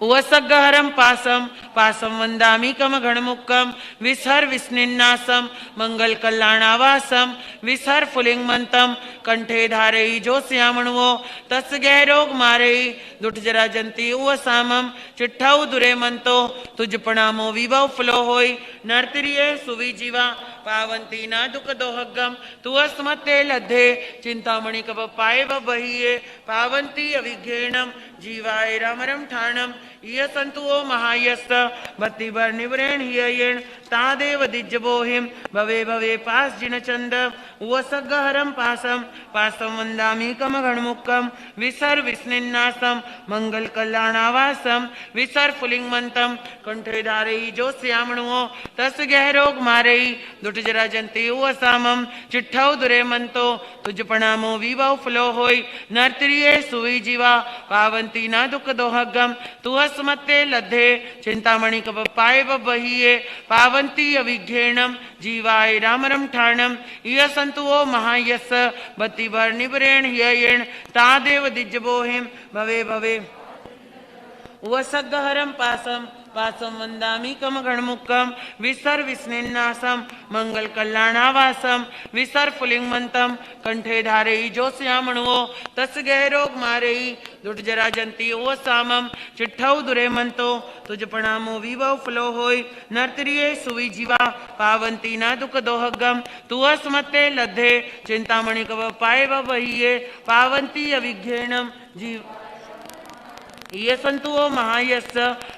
वसगहरम पासम पासम वंदामी कम घणमुक्कम विसर विस्निन्नासम मंगल कल्याणावासम विसर फुलिंगमंतम कंठे धारई जो श्यामणवो तस गहरोग मारई दुट जरा जंती उव सामम चिट्ठौ दुरे मंतो तुझ प्रणामो विभव फुलो होय नर्तरिये सुवी जीवा पावंती न दुख दोहगम तुअस्मत्ते लद्धे चिंतामणि कप पाए बहिये पावंती अविघ्नेणम जीवाय रामरम ठाणम इय संतुओ महायस बत्ति भर निवरेण हियेण तादेव दिज्जबोहिम भवे भवे पास जिन चंद वसगहरम पासम पासम वंदामी कम गणमुक्कम विसर विस्निन्नासम मंगल कल्याणावासम विसर फुलिंगमंतम कंठे धारई जो श्यामणवो तस गहरोग मारई दुट जरा जंती वो सामम चिट्ठौ दुरे मंतो तुझ प्रणामो विभव फुलो होय नर्तरिये सुवी जीवा पावंती न दुख दोहगम तुअस्मत्ते लद्धे चिंतामणि कप पाए बहिये पावंती अविघ्नेणम जीवाय रामरम ठाणम इय संतुओ महायस बत्ति भर निबरेण हियेण तादेव दिज्जबोहिम भवे भवे वसगहरम पासम पासम वंदामी कम गणमुक्कम विसर विस्निन्नासम मंगल कल्याणावासम विसर फुलिंगमंतम कंठे धारई जो श्यामणवो तस गहरोग मारई दुट जरा जंती वो सामम चिट्ठौ दुरे मंतो तुझ प्रणामो विभव फुलो होय नर्तरिये सुवी जीवा पावंती न दुख दोहगम तुअस्मत्ते लद्धे चिंतामणि कप पाए बहिये पावंती अविघ्नेणम जीव ये संतुओ महायस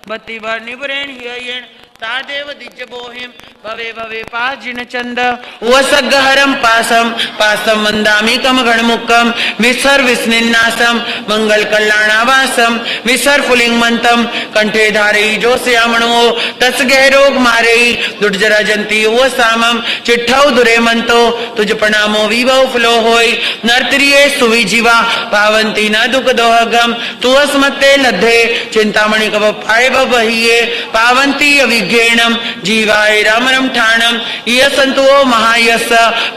बत्ति भर निबरेण हियेण तादेव दिज्जबोहिम भवे भवे पास जिन चंद वसगहरम पासम पासम वंदामी कम गणमुक्कम विसर विस्निन्नासम मंगल कल्याणावासम विसर फुलिंगमंतम कंठे धारई जो श्यामणवो तस गहरोग मारई दुट जरा जंती वो सामम चिट्ठौ दुरे मंतो तुझ प्रणामो विभव फुलो होय नर्तरिये सुवी जीवा पावंती न दुख दोहगम तुअस्मत्ते लद्धे चिंतामणि कप पाए बहिये पावंती अविघ्नेणम जीवाय रामरम ठाणम इय संतुओ महायस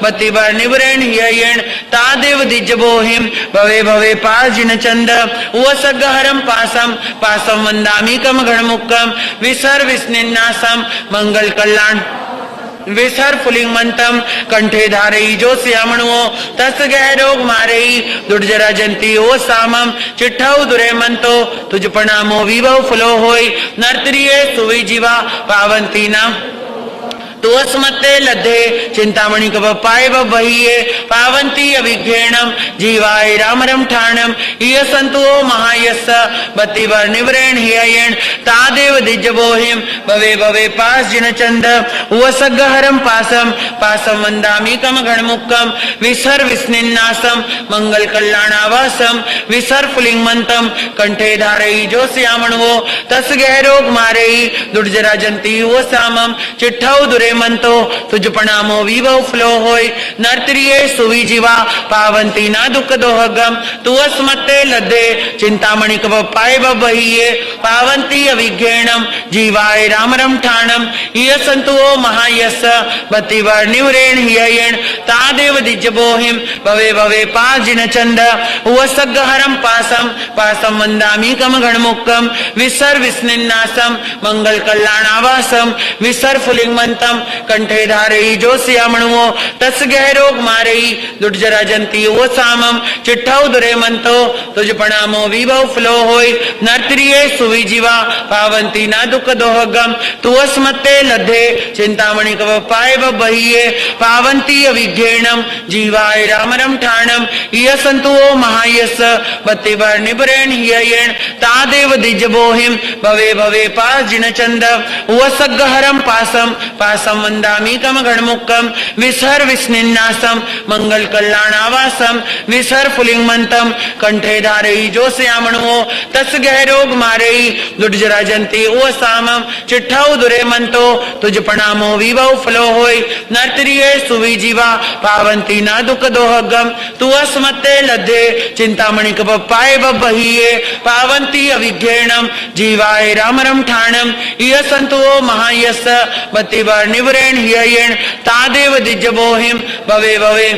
बत्ति भर निबरेण हियेण तादेव दिज्जबोहिम भवे भवे पास जिन चंद वसगहरम पासम पासम वंदामी कम गणमुक्कम विसर विस्निन्नासम मंगल कल्याण विसर फुलिंगमंतम कंठे धारई जो श्यामणवो तस गहरोग मारई दुट जरा जंती ओ सामम चिट्ठौ दुरे मंतो तुझ प्रणामो विभव फुलो होय नर्तरिये सुवी जीवा पावंती न तुअस्मत्ते लद्धे चिंतामणि कपपाय बहिये पावंती अभिघ्रेणम जीवाय रामरम ठाणम इय संतो महायस्स बत्तिवर निवरेण हिययण तादेव दिज्जबोहिम भवे भवे पास जिन चंद उवसगहरम पासम पासम वंदामीकम गणमुक्कम विसर विस्निन्नासम मंगल कल्याणावासम विसर फुलिंगमंतम कंठे धारई जो श्यामणवो तस गहरोग मारई दुर्जरा जंती वो सामम चिट्ठौ दुरे मंतो तुझ प्रणामो विभव फ्लो होय नर्तरिये सुवी जीवा पावंती ना दुख दोहगम तुअस्मत्ते लद्धे चिंतामणि कप पाय बहिये पावंती अभिघ्रेणम जीवाय रामरम ठाणम इय संतो महायस्स बत्तिवर निवरेण हिययण तादेव दिज्जबोहिम भवे भवे पास जिन चंद उवसगहरम पासम पासम वंदामीकम गणमुक्कम विसर विस्निन्नासम मंगल कल्याणावासम विसर फुलिंगमंतम कंठे धारई जो श्यामणुओ तस गहरोग मारई दुर्जरा जंती वो सामम चिट्ठौ दुरे मंतो तुझ प्रणामो विभव फ्लो होय नर्तरिये सुवी जीवा पावंती ना दुख दोहगम तुअस्मत्ते लद्धे चिंतामणि कप पाय बहिये पावंती अभिघ्रेणम जीवाय रामरम ठाणम इय संतो महायस्स बत्तिवर निबरेण हिययण तादेव दिज्जबोहिम भवे भवे पास जिन चंद उवसगहरम पासम पासम वंदामीकम गणमुक्कम विसर विस्निन्नासम मंगल कल्याणावासम विसर फुलिंगमंतम कंठे धारई जो श्यामणुओ तस गहरोग मारई दुर्जरा जंती ओ सामम चिट्ठौ दुरे मंतो तुझ प्रणामो विभव फ्लो होय नर्तरिये सुवी जीवा पावंती ना दुख दोहगम तुअस्मत्ते लद्धे चिंतामणि कप पाय बहिये पावंती अभिघ्रेणम जीवाय रामरम ठाणम इय संतो महायस्स बत्तिवर निवरेण हिययण तादेव दिज्जबोहिम भवे भवे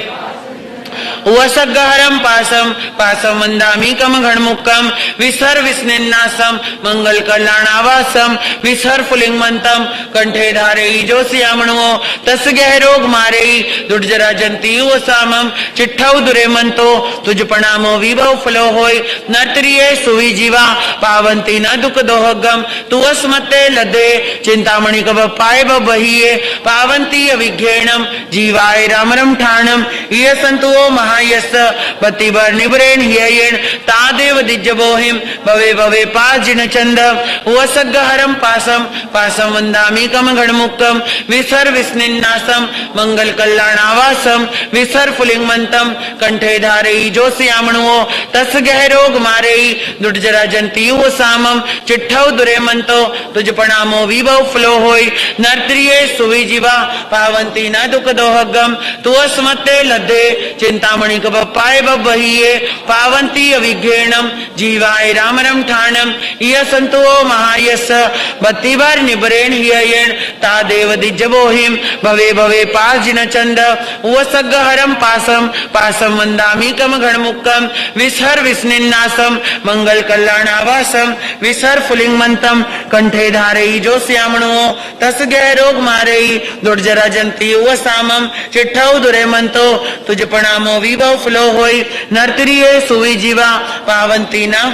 उवसगहरम पासम पासम वंदामीकम गणमुक्कम विसर विस्निन्नासम मंगल कल्याणावासम विसर फुलिंगमंतम कंठे धारई जो श्यामणुओ तस गहरोग मारई दुर्जरा जंती वो सामम चिट्ठौ दुरे मंतो तुझ प्रणामो विभव फ्लो होय नर्तरिये सुवी जीवा पावंती न दुख दोहगम तुअस्मत्ते लद्धे चिंतामणि कप पाय बहिये पावंती अभिघ्रेणम जीवाय रामरम ठाणम इय संतो महायस्स बत्तिवर निबरेण हिययण तादेव दिज्जबोहिम भवे भवे पास जिन चंद उवसगहरम पासम पासम वंदामीकम गणमुक्कम विसर विस्निन्नासम मंगल कल्याणावासम विसर फुलिंगमंतम कंठे धारई जो श्यामणुओ तस गहरोग मारई दुर्जरा जंती वो सामम चिट्ठौ दुरे मंतो तुझ प्रणामो विभव फ्लो होय नर्तरिये सुवी जीवा पावंती न दुख दोहगम तुअस्मत्ते लद्धे चिंतामणि कप पाय बहिये पावंती अभिघ्रेणम जीवाय रामरम ठाणम इय संतो महायस्स बत्तिवर निबरेण हिययण तादेव दिज्जबोहिम भवे भवे पास जिन चंद उवसगहरम पासम पासम वंदामीकम गणमुक्कम विसर विस्निन्नासम मंगल कल्याणावासम विसर फुलिंगमंतम कंठे धारई जो श्यामणुओ तस गहरोग मारई दुर्जरा जंती वो सामम चिट्ठौ दुरे मंतो तुझ प्रणामो विभव फ्लो होय नर्तरिये सुवी जीवा पावंती ना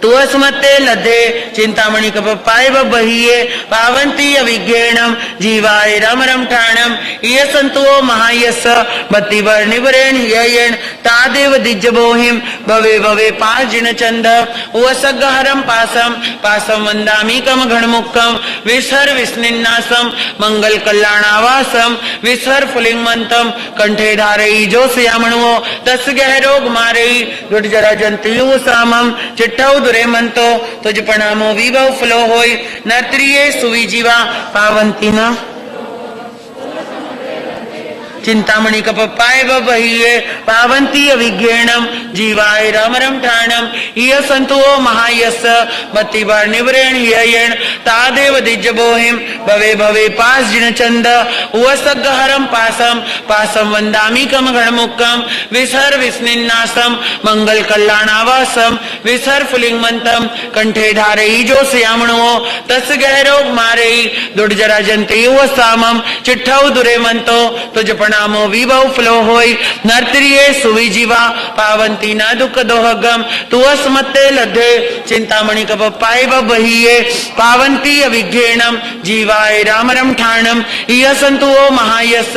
तुअस्मत्ते लद्धे चिंतामणि कप पाय बहिये पावंती अभिघ्रेणम जीवाय रामरम ठाणम इय संतो महायस्स बत्तिवर निबरेण हिययण तादेव दिज्जबोहिम भवे भवे पास जिन चंद उवसगहरम पासम पासम वंदामीकम गणमुक्कम विसर विस्निन्नासम मंगल कल्याणावासम विसर फुलिंगमंतम कंठे धारई जो श्यामणुओ तस गहरोग मारई दुर्जरा जंती वो सामम चिट्ठौ दुरे मंतो तुझ प्रणामो विभव फ्लो होय नर्तरिये सुवी जीवा पावंती न चिंतामणि कप पाय बहिये पावंती अभिघ्रेणम जीवाय रामरम ठाणम इय संतो महायस्स बत्तिवर निबरेण हिययण तादेव दिज्जबोहिम भवे भवे पास जिन चंद उवसगहरम पासम पासम वंदामीकम गणमुक्कम विसर विस्निन्नासम मंगल कल्याणावासम विसर फुलिंगमंतम कंठे धारई जो श्यामणुओ तस गहरोग मारई दुर्जरा जंती वो सामम चिट्ठौ दुरे मंतो तुझ प्रणामो विभव फ्लो होई नर्तरिये सुविजीवा पावंती न दुख दोहगम तुअस मते लधे चिंतामणि कप पाए बहिये पावंती अविघ्नेणम जीवाय रामरम ठाणम यसंतुओ महायस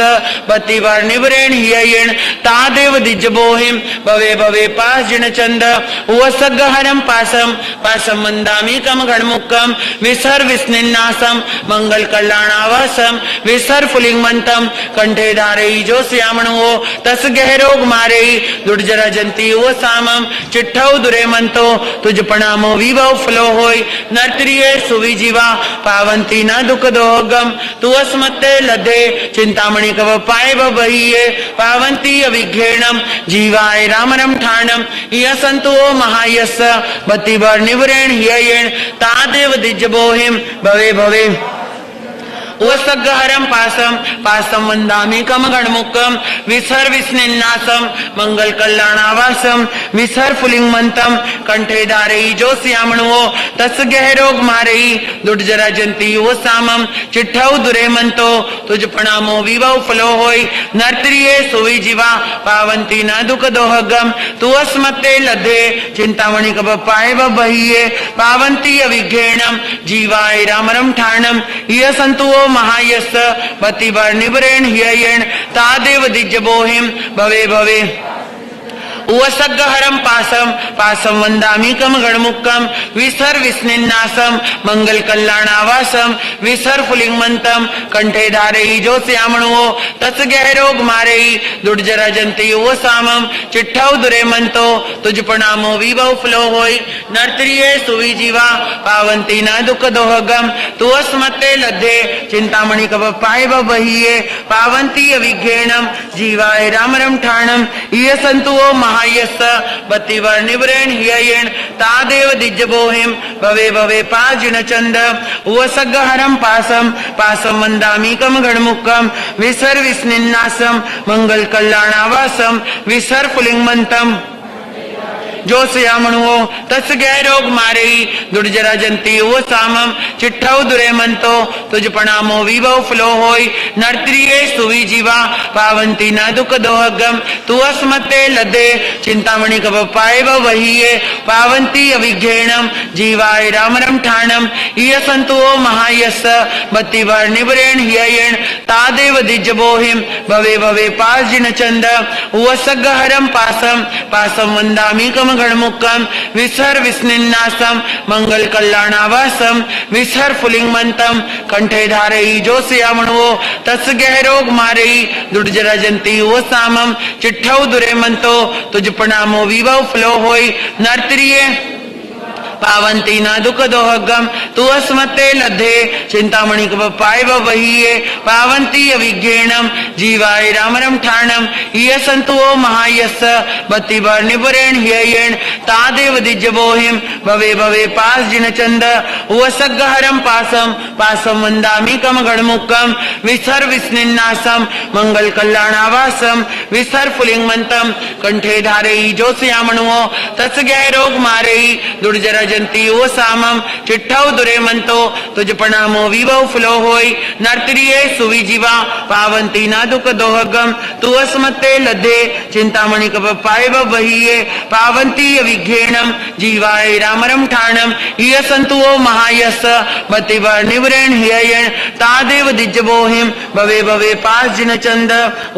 बतिवर निवरेण हियेण तादेव दिज्जबोहिम भवे भवे पास जिन चंद उवसगहरम पासम पासम मंदामी कम गणमुक्कम विसर विस्निन्नासम मंगल कल्याणावासम विसर फुलिंग मंतम कंठे धारई जो श्यामणो तस गहरोग मारेई दुर्जरा जंती वो सामम चिट्ठौ दुरे मंतो तुझ प्रणामो विभव फ्लो होई नर्तरिये सुविजीवा पावंती न दुख दोहगम तुअस मते लधे चिंतामणि कव पाए बहिये पावंती अविघ्नेणम जीवाय रामरम ठाणम यसंतुओ महायस बतिबर निवरेण हियेण तादेव दिज्जबोहिम भवे भवे वसगहरम पासम पासम वंदामी कम गणमुक्कम विसर विस्निन्नासम मंगल कल्याणावासम विसर फुलिंग मंतम कंठे धारई जो श्यामणो तस गहरोग मारई दुर्जरा जंती वो सामम चिट्ठौ दुरे मंतो तुझ प्रणामो विभव फ्लो होई नर्तरिये सुविजीवा पावंती न दुख दोहगम तुअस मते लधे चिंतामणि कप पाए बहिये पावंती अविघ्नेणम जीवाय रामरम ठाणम यसंतुओ महायस बतिबर निवरेण हियेण तादेव दिज्जबोहिम भवे भवे उवसगहरम पासम पासम वंदामी कम गणमुक्कम विसर विस्निन्नासम मंगल कल्याणावासम विसर फुलिंग मंतम कंठे धारई जो श्यामणो तस गहरोग मारई दुर्जरा जंती वो सामम चिट्ठौ दुरे मंतो तुझ प्रणामो विभव फ्लो होई नर्तरिये सुविजीवा पावंती न दुख दोहगम तुअस मते लधे चिंतामणि कप पाए बहिये पावंती अविघ्नेणम जीवाय रामरम ठाणम यसंतुओ महायस बतिवर निवरेण हियेण तादेव दिज्जबोहिम भवे भवे पास जिन चंद उवसगहरम पासम पासम वंदामी कम गणमुक्कम विसर विस्निन्नासम मंगल कल्याणावासम विसर फुलिंग मंतम जो श्यामणो तस गहरोग मारई दुर्जरा जंती वो सामम चिट्ठौ दुरे मंतो तुझ प्रणामो विभव फ्लो होई नर्तरिये सुविजीवा पावंती न दुख दोहगम तुअस मते लधे चिंतामणि कप पाए बहिये पावंती अविघ्नेणम जीवाय रामरम ठाणम यसंतुओ महायस बतिवर निवरेण हियेण तादेव दिज्जबोहिम भवे भवे पास जिन चंद उवसगहरम पासम पासम वंदामी कम गणमुक्कम विसर विस्निन्नासम मंगल कल्याणावासम विसर फुलिंग मंतम कंठे धारई जो श्यामणो तस गहरोग मारई दुर्जरा जंती वो सामम चिट्ठौ दुरे मंतो तुझ प्रणामो विभव फ्लो होई नर्तरिये पावंती न दुख दोहगम तुअस मते लधे चिंतामणि कप पाए बहिये पावंती अविघ्नेणम जीवाय रामरम ठाणम यसंतुओ महायस बतिबर निवरेण हियेण तादेव दिज्जबोहिम भवे भवे पास जिन चंद उवसगहरम पासम पासम वंदामी कम गणमुक्कम विसर विस्निन्नासम मंगल कल्याणावासम विसर फुलिंग मंतम कंठे धारई जो श्यामणो तस गहरोग मारई दुर्जरा जंती वो सामम चिट्ठौ दुरे मंतो तुझ प्रणामो विभव फ्लो होई नर्तरिये सुविजीवा पावंती न दुख दोहगम तुअस मते लधे चिंतामणि कप पाए बहिये पावंती अविघ्नेणम जीवाय रामरम ठाणम यसंतुओ महायस बतिवर निवरेण हियेण तादेव दिज्जबोहिम भवे भवे पास जिन चंद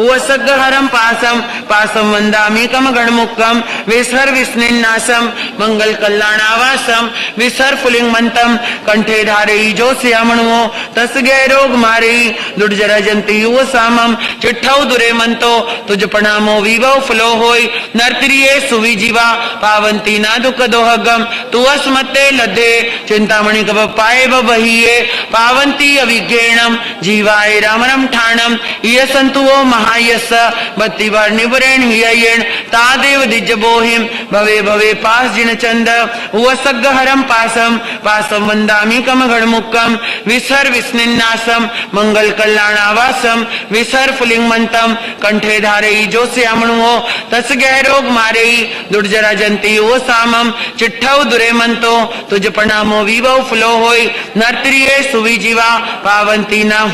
उवसगहरम पासम पासम वंदामी कम गणमुक्कम विसर विस्निन्नासम मंगल कल्याणावासम विसर फुलिंग मंतम कंठे धारई जो श्यामणो तस गहरोग मारई दुर्जरा जंती वो सामम चिट्ठौ दुरे मंतो तुझ प्रणामो विभव फ्लो होई नर्तरिये सुविजीवा पावंती न दुख दोहगम तुअस मते लधे चिंतामणि कप पाए बहिये पावंती अविघ्नेणम जीवाय रामरम ठाणम यसंतुओ महायस बतिवर निवरेण हियेण तादेव दिज्जबोहिम भवे भवे पास जिन चंद उवसगहरम पासम पासम वंदामी कम गणमुक्कम विसर विस्निन्नासम मंगल कल्याणावासम विसर फुलिंग मंतम कंठे धारई जो श्यामणो तस गहरोग मारई दुर्जरा जंती वो सामम चिट्ठौ दुरे मंतो तुझ प्रणामो विभव फ्लो होई नर्तरिये सुविजीवा पावंती न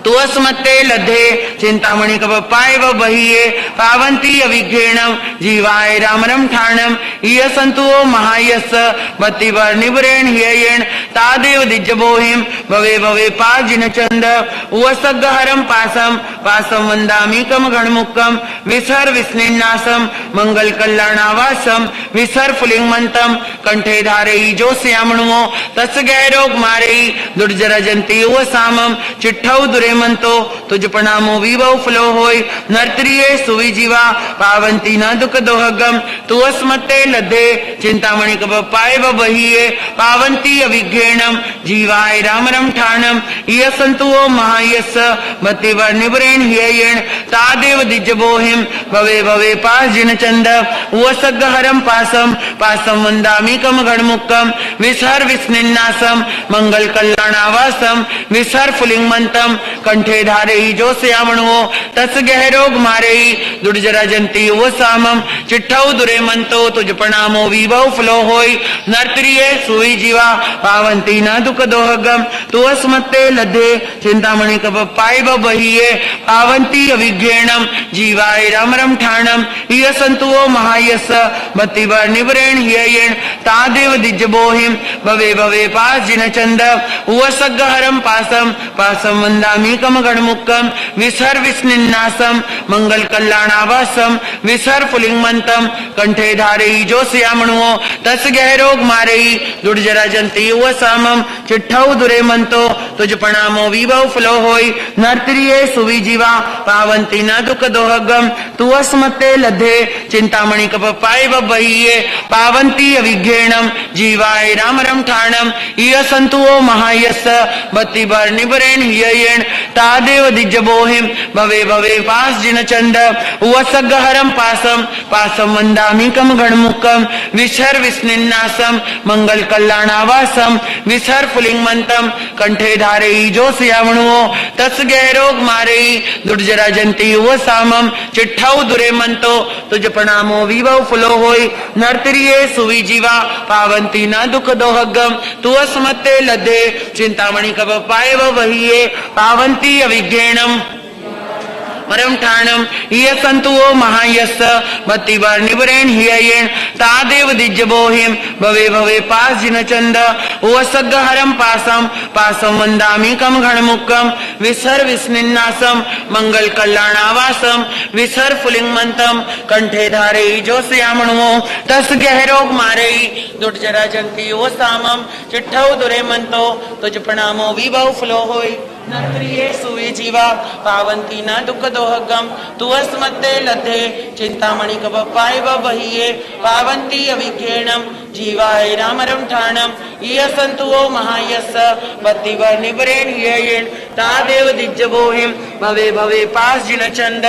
तुअस्मत्ते लद्धे चिंतामणि कपपाय बहिये पावंती अविघ्नेणम जीवाय रामरम ठाणम ईयसंतु महायस बत्तिवर निबरेण हियेण तादेव दिज्जबोहिम भवे भवे पाजिन चंद उवसग्गहरम पासम पासम वंदामीकम गणमुक्कम विसर विस्निन्नासम मंगल कल्याणावासम विसर फुलिंगमंतम कंठे धारेई जो श्यामणुओ तस् गैरोग मारेई दुर्जर जंती उव सामम चिट्ठौ दुरेमंतो तुझ प्रणामो विवौ फलो होय नर्तरिये सुविजीवा पावंती न दुख दोहगम तुअस्मत्ते लद्धे चिंतामणि कपपाय बहिये पावंती अविघ्नेणम जीवाय रामरम ठाणम ईयसंतु महायस बत्तिवर निबरेण हियेण तादेव दिज्जबोहिम भवे भवे पाजिन चंद उवसग्गहरम पासम पासम वंदामीकम गणमुक्कम विसर विस्निन्नासम मंगल कल्याणावासम विसर फुलिंगमंतम कंठे धारेई जो श्यामणुओ तस् गहरोग मारेई दुर्जरा जंती उव सामम चिट्ठौ दुरेमंतो तुझ प्रणामो विभव फलो होय नर्तरिये सुई जीवा पावंती न दुख दोहगम तुअस्मत्ते लद्धे चिंतामणि कपपाय बहिये पावंती अविघ्नेणम जीवाय रामरम ठाणम ईयसंतु महायस बत्तिवर निबरेण हियेण तादेव दिज्जबोहिम भवे भवे पाजिन चंद उवसग्गहरम पासम पासम वंदामीकम गणमुक्कम विसर विस्निन्नासम मंगल कल्याणावासम विसर फुलिंगमंतम कंठे धारेई जो श्यामणुओ तस् गहरोग मारेई दुर्जरा जंती उव सामम चिट्ठौ दुरेमंतो तुझ प्रणामो विभव फलो होय नर्तरिये सुविजीवा पावंती न दुख दोहगम तुअस्मत्ते लद्धे चिंतामणि कपपाय बहिये पावंती अविघ्नेणम जीवाय रामरम ठाणम ईयसंतु महायस बत्तिवर निबरेण हियेण तादेव दिज्जबोहिम भवे भवे पाजिन चंद उवसग्गहरम पासम पासम वंदामीकम गणमुक्कम विसर विस्निन्नासम मंगल कल्याणावासम विसर फुलिंगमंतम कंठे धारेई जो श्यामणुओ तस् गहरोग मारेई दुर्जरा जंती उव सामम चिट्ठौ दुरेमंतो तुझ प्रणामो विभव फलो होय नर्तरिये सुविजीवा पावंती न दुख दोहगम तुअस्मत्ते लद्धे चिंतामणि कपपाय बहिये पावंती अविघ्नेणम वरम ठाणम ईयसंतु महायस बत्तिवर निबरेण हियेण तादेव दिज्जबोहिम भवे भवे पाजिन चंद उवसग्गहरम पासम पासम वंदामीकम गणमुक्कम विसर विस्निन्नासम मंगल कल्याणावासम विसर फुलिंगमंतम कंठे धारेई जो श्यामणुओ तस् गहरोग मारेई दुर्जरा जंती उव सामम चिट्ठौ दुरेमंतो तुझ प्रणामो विभव फलो होय नर्तरिये सुविजीवा पावंती न दुख दोहगम तुअस्मत्ते लद्धे चिंतामणि कपपाय बहिये पावंती अविघ्नेणम जीवाय रामरम ठाणम ईयसंतु महायस बत्तिवर निबरेण हियेण तादेव दिज्जबोहिम भवे भवे पाजिन चंद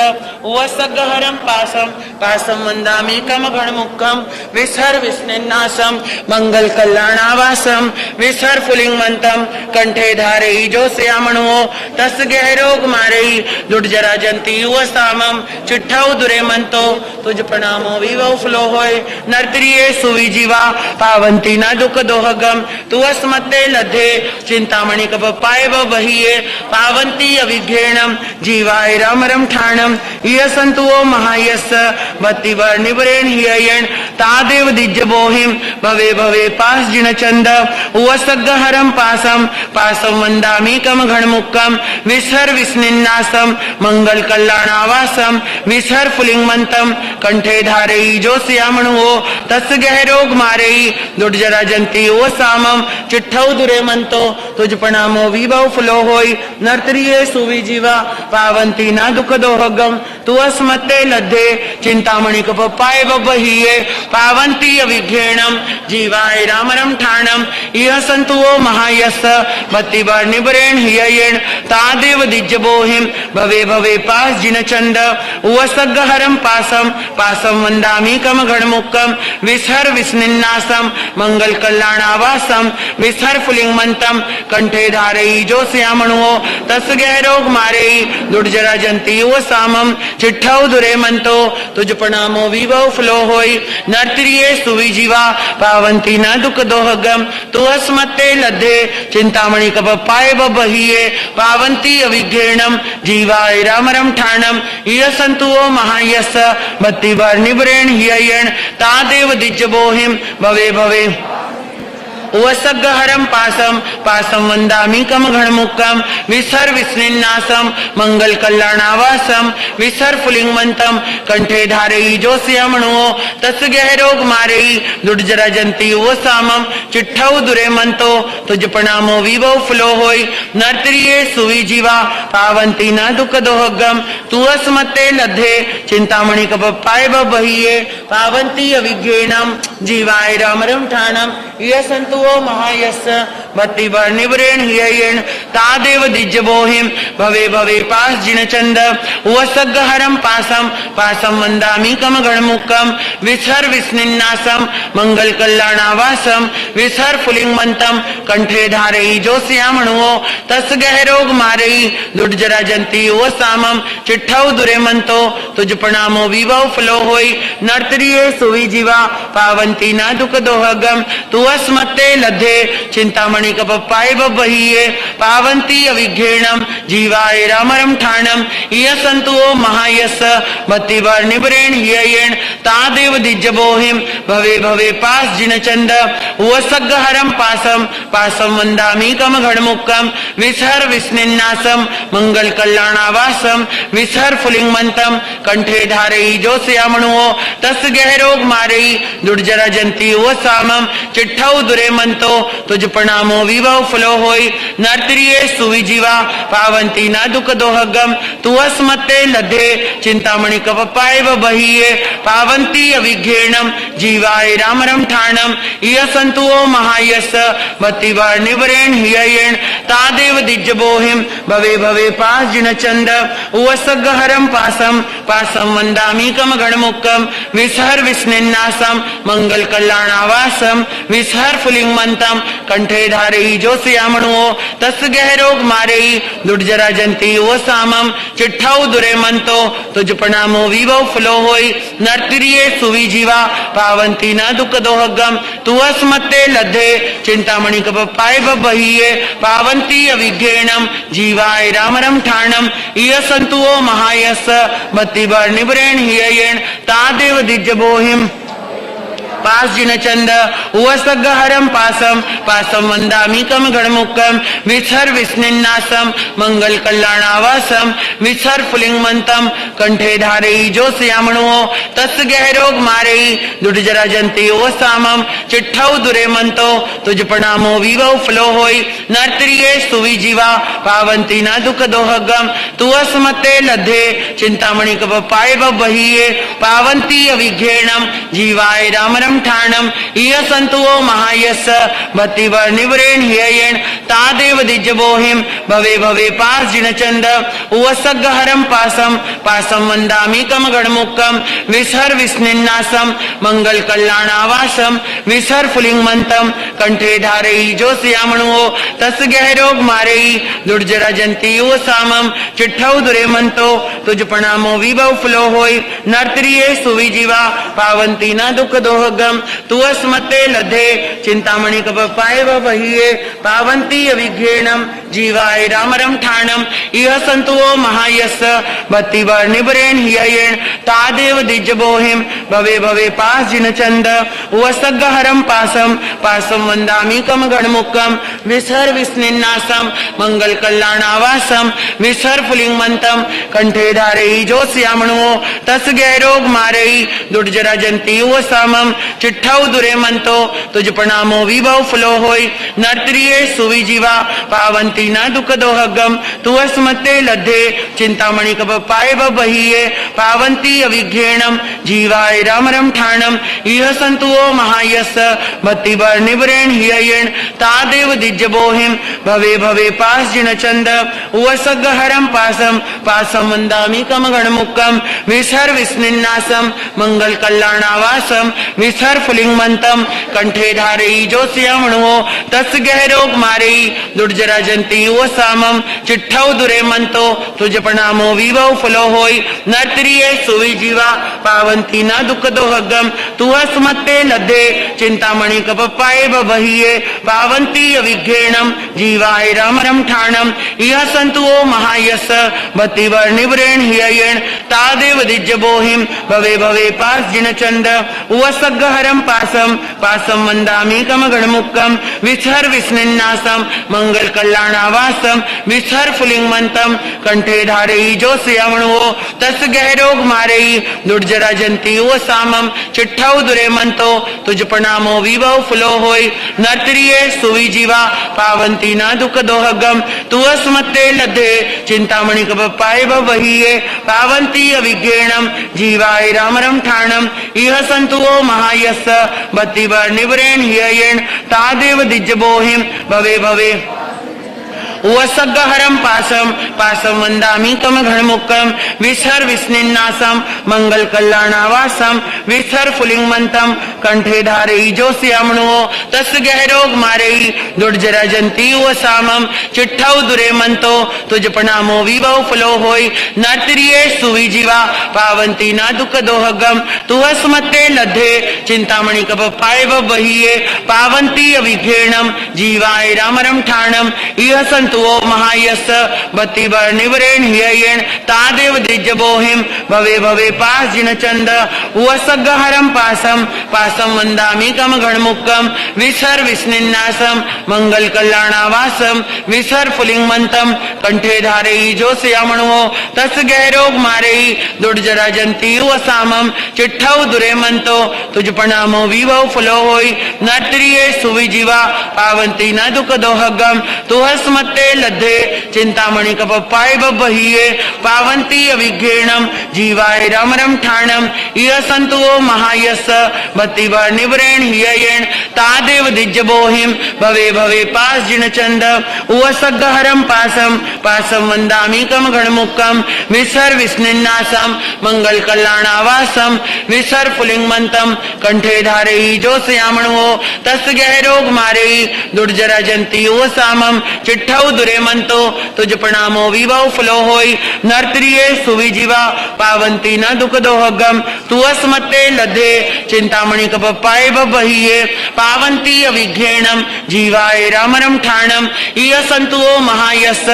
उवसग्गहरम पासम पासम वंदामीकम गणमुक्कम विसर विस्निन्नासम मंगल कल्याणावासम विसर फुलिंगमंतम कंठे धारेई जो श्यामणुओ तस् गहरोग मारेई दुर्जरा जंती उव सामम चिट्ठौ दुरेमंतो तुझ प्रणामो विभव फलो होय नर्तरिये सुविजीवा पावंती न दुख दोहगम तुअस्मत्ते लद्धे चिंतामणि कपपाय बहिये पावंती अविघ्नेणम जीवाय रामरम ठाणम ईयसंतु महायस बत्तिवर निबरेण हियेण तादेव दिज्जबोहिम भवे भवे पाजिन चंद उवसग्गहरम पासम पासम वंदामीकम गणमुक्कम विसर विस्निन्नासम मंगल कल्याणावासम विसर फुलिंगमंतम कंठे धारेई जो श्यामणुओ तस् गहरोग मारेई दुर्जरा जंती उव सामम चिट्ठौ दुरेमंतो तुझ प्रणामो विभव फलो होय नर्तरिये सुविजीवा पावंती न दुख दोहगम तुअस्मत्ते लद्धे चिंतामणि कपपाय बहिये पावंती अविघ्नेणम जीवाय रामरम ठाणम ईयसंतु महायस बत्तिवर निबरेण हियेण तादेव दिज्जबोहिम भवे भवे पाजिन चंद उवसग्गहरम पासम पासम वंदामीकम गणमुक्कम विसर विस्निन्नासम मंगल कल्याणावासम विसर फुलिंगमंतम कंठे धारई जो श्यामणुओ तस गहरोग मारे दुर्जरा जंती वो सामम चिट्ठौ दुरे मंतो तुझ प्रणामो विभव फ्लो होई नर्तरिये सुवी जीवा पावंती न दुख दोहगम तु अस्मत्ते लद्धे चिंतामणि कप पाए बहिये पावंती अविघ्नेणम जीवाय रामरम ठाणम य संतुओ महायस भक्ति वर निब्रेण हियण तादेव दिज्ज बोहिम भवे भवे वसगहरम पासम पासम वंदामि कम घणमुक्कम विसर विस्निन्नासम मंगल कल्याणावासम विसर फुलिंगमंतम कंठे धारई जो श्यामणुओ तस गहरोग मारई दुर्जरा जंती वो सामम चिट्ठौ दुरे मंतो तुझ प्रणामो विभव फ्लो होई नर्तरिये सुवी जीवा पावंती न दुख दोहगम तू अस्मत्ते लद्धे चिंतामणि कप पाए बहिये पावंती अविघ्नेणम जीवाय रामरम ठाणम ये संतु महायस भक्ति वर निब्रेण हियण तादेव दिज्ज बोहिम भवे भवे पास जिन चंद वसगहरम पासम पासम वंदामि कम गणमुक्कम विसर विस्निन्नासम मंगल कल्याणावासम विसर फुलिंगमंतम कंठे धारई जो श्यामणुओ तस गहरोग मारई दुर्जरा जंती वो सामम चिट्ठौ दुरे मंतो तुझ प्रणामो विभव फ्लो होई नर्तरिये सुवी जीवा पावंती न दुख दोहगम तू अस्मत्ते लद्धे चिंतामणि कप पाए बहिये पावंती अविघ्नेणम जीवाय रामरम ठाणम य संतुओ महायस भक्ति वर निब्रेण हियण तादेव दिज्ज बोहिम भवे भवे पास जिन चंद वसगहरम पासम पासम वंदामि कम घणमुक्कम विसर विस्निन्नासम मंगल कल्याणावासम विसर फुलिंगमंतम कंठे धारई जो श्यामणुओ तस गहरोग मारई दुर्जरा जंती वो सामम चिट्ठौ दुरे मंतो तुझ प्रणामो विभव फ्लो होई नर्तरिये सुवी जीवा पावंती न दुख दोहगम तू अस्मत्ते लद्धे चिंतामणि कप पाए बहिये पावंती अविघ्नेणम जीवाय रामरम ठाणम य संतुओ महायस भक्ति वर निब्रेण हियण तादेव दिज्ज बोहिम भवे भवे पास जिन चंद वसगहरम पासम पासम वंदामि कम गणमुक्कम विसर विस्निन्नासम मंगल कल्याणावासम विसर फुलिंगमंतम कंठे धारई जो श्यामणुओ तस गहरोग मारई दुर्जरा जंती वो सामम चिट्ठौ दुरे मंतो तुझ प्रणामो विभव फ्लो होई नर्तरिये सुवी जीवा पावंती न दुख दोहगम तू अस्मत्ते लद्धे चिंतामणि कप पाए बहिये पावंती अविघ्नेणम जीवाय रामरम ठाणम य संतुओ महायस भक्ति वर निब्रेण हियण तादेव दिज्ज बोहिम पास जिन चंद वसगहरम पासम पासम वंदामि कम गणमुक्कम विसर विस्निन्नासम मंगल कल्याणावासम विसर फुलिंगमंतम कंठे धारई जो श्यामणुओ तस गहरोग मारई दुर्जरा जंती वो सामम चिट्ठौ दुरे मंतो तुझ प्रणामो विभव फ्लो होई नर्तरिये सुवी जीवा पावंती न दुख दोहगम तू अस्मत्ते लद्धे चिंतामणि कप पाए बहिये पावंती अविघ्नेणम जीवाय रामरम ठाणम य संतुओ महायस भक्ति वर निब्रेण हियण तादेव दिज्ज बोहिम भवे भवे पास जिन चंद वसगहरम पासम पासम वंदामि कम गणमुक्कम विसर विस्निन्नासम मंगल कल्याणावासम विसर फुलिंगमंतम कंठे धारई जो श्यामणुओ तस गहरोग मारई दुर्जरा जंती वो सामम चिट्ठौ दुरे मंतो तुझ प्रणामो विभव फ्लो होई नर्तरिये सुवी जीवा पावंती न दुख दोहगम तू अस्मत्ते लद्धे चिंतामणि कप पाए बहिये पावंती अविघ्नेणम जीवाय रामरम ठाणम य संतुओ महायस भक्ति वर निब्रेण हियण तादेव दिज्ज बोहिम भवे भवे पास जिन चंद वसगहरम पासम पासम वंदामि कम गणमुक्कम विसर विस्निन्नासम मंगल कल्याणावासम विसर फुलिंगमंतम कंठे धारई जो श्यामणुओ तस गहरोग मारई दुर्जरा जंती वो सामम चिट्ठौ दुरे मंतो तुझ प्रणामो विभव फ्लो होई नर्तरिये सुवी जीवा पावंती न दुख दोहगम तू अस्मत्ते लद्धे चिंतामणि कप पाए बहिये पावंती अविघ्नेणम जीवाय रामरम ठाणम य संतुओ महायस भक्ति वर निब्रेण हियण तादेव दिज्ज बोहिम भवे भवे पास जिन चंद वसगहरम पासम पासम वंदामि कम गणमुक्कम विसर विस्निन्नासम मंगल कल्याणावासम विसर फुलिंगमंतम कंठे धारई जो श्यामणो तस् गहरोग मारई दुर्जरा जंती वो सामम चिट्ठौ दुरे मंतो तुझ प्रणामो विवो फलो होई नर्तरिये सुवी जीवा पावंती ना दुख दोहगम तू हसमते लद्धे चिंतामणि कपपाए बहिये पावंती अविघ्नेणम जीवाय राम रम ठाणम यह संतुओ महायस बत्ती वर्णिवरेण हिययेण तादेव दिज्य बोहिम भवे भवे पास जिन चंद उवसग्गहरम पासम पासम वंदामि कम गणमुक्कम विसर विस्निन्नासम मंगल कल्याणावासम विसर फुलिंगमंतम कंठे धारई जो श्यामणो तस् गहरोग मारई दुर्जरा जंती वो सामम चिट्ठौ दुरे मंतो तुझ प्रणामो विवो फुलो होई नर्तरिये सुवी जीवा पावंती ना दुख दोहगम तू अस्मत्ते लद्धे चिंतामणि कपपाए बहिये पावंती अविघ्नेणम जीवाय राम रम ठाणम इह संतुओ महायस बत्ती वर्णिवरेण हिययेण तादेव दिज्य बोहिम भवे भवे वसग्गहरम पासम पासम वंदामि कम घणमुक्कम विसर विस्निन्नासम मंगल कल्याणावासम विसर फुलिंगमंतम कंठे धारई जो श्यामणो तस् गहरोग मारई दुर्जरा जंती वो सामम चिट्ठौ दुरे मंतो तुझ प्रणामो विवो फलो होई नर्तरिये सुवी जीवा पावंती ना दुख दोहगम तू हसमते लद्धे चिंतामणि कपपाए बहिये पावंती अविघ्नेणम जीवाय राम रम ठाणम इह संतु महायस बत्ती वर्णिवरेण हिययेण तादेव दिज्य बोहिम भवे भवे पास जिन चंद उवसग्गहरम पासम पासम वंदामि कम गणमुक्कम विसर विस्निन्नासम मंगल कल्याणावासम विसर फुलिंगमंतम कंठे धारई जो श्यामणो तस् गहरोग मारई दुर्जरा जंती वो सामम चिट्ठौ दुरे मंतो तुझ प्रणामो विवो फलो होई नर्तरिये सुवी जीवा पावंती न दुख दोहगम तू हसमते लद्धे चिंतामणि कपपाए बहिये पावंती अविघ्नेणम जीवाय राम रम ठाणम इह संतुओ महायस बत्ती वर्णिवरेण हिययेण तादेव दिज्य बोहिम भवे भवे पास जिन चंद उवसग्गहरम पासम पासम वंदामि कम गणमुक्कम विसर विस्निन्नासम मंगल कल्याणावासम विसर फुलिंगमंतम कंठे धारई जो श्यामणो तस् गहरोग मारई दुर्जरा जंती वो सामम चिट्ठौ दुरे मंतो तुझ प्रणामो विवो फलो होई नर्तरिये सुवी जीवा पावंती न दुख दोहगम तू अस्मत्ते लद्धे चिंतामणि कपपाए बहिये पावंती अविघ्नेणम जीवाय राम रम ठाणम इह संतुओ महायस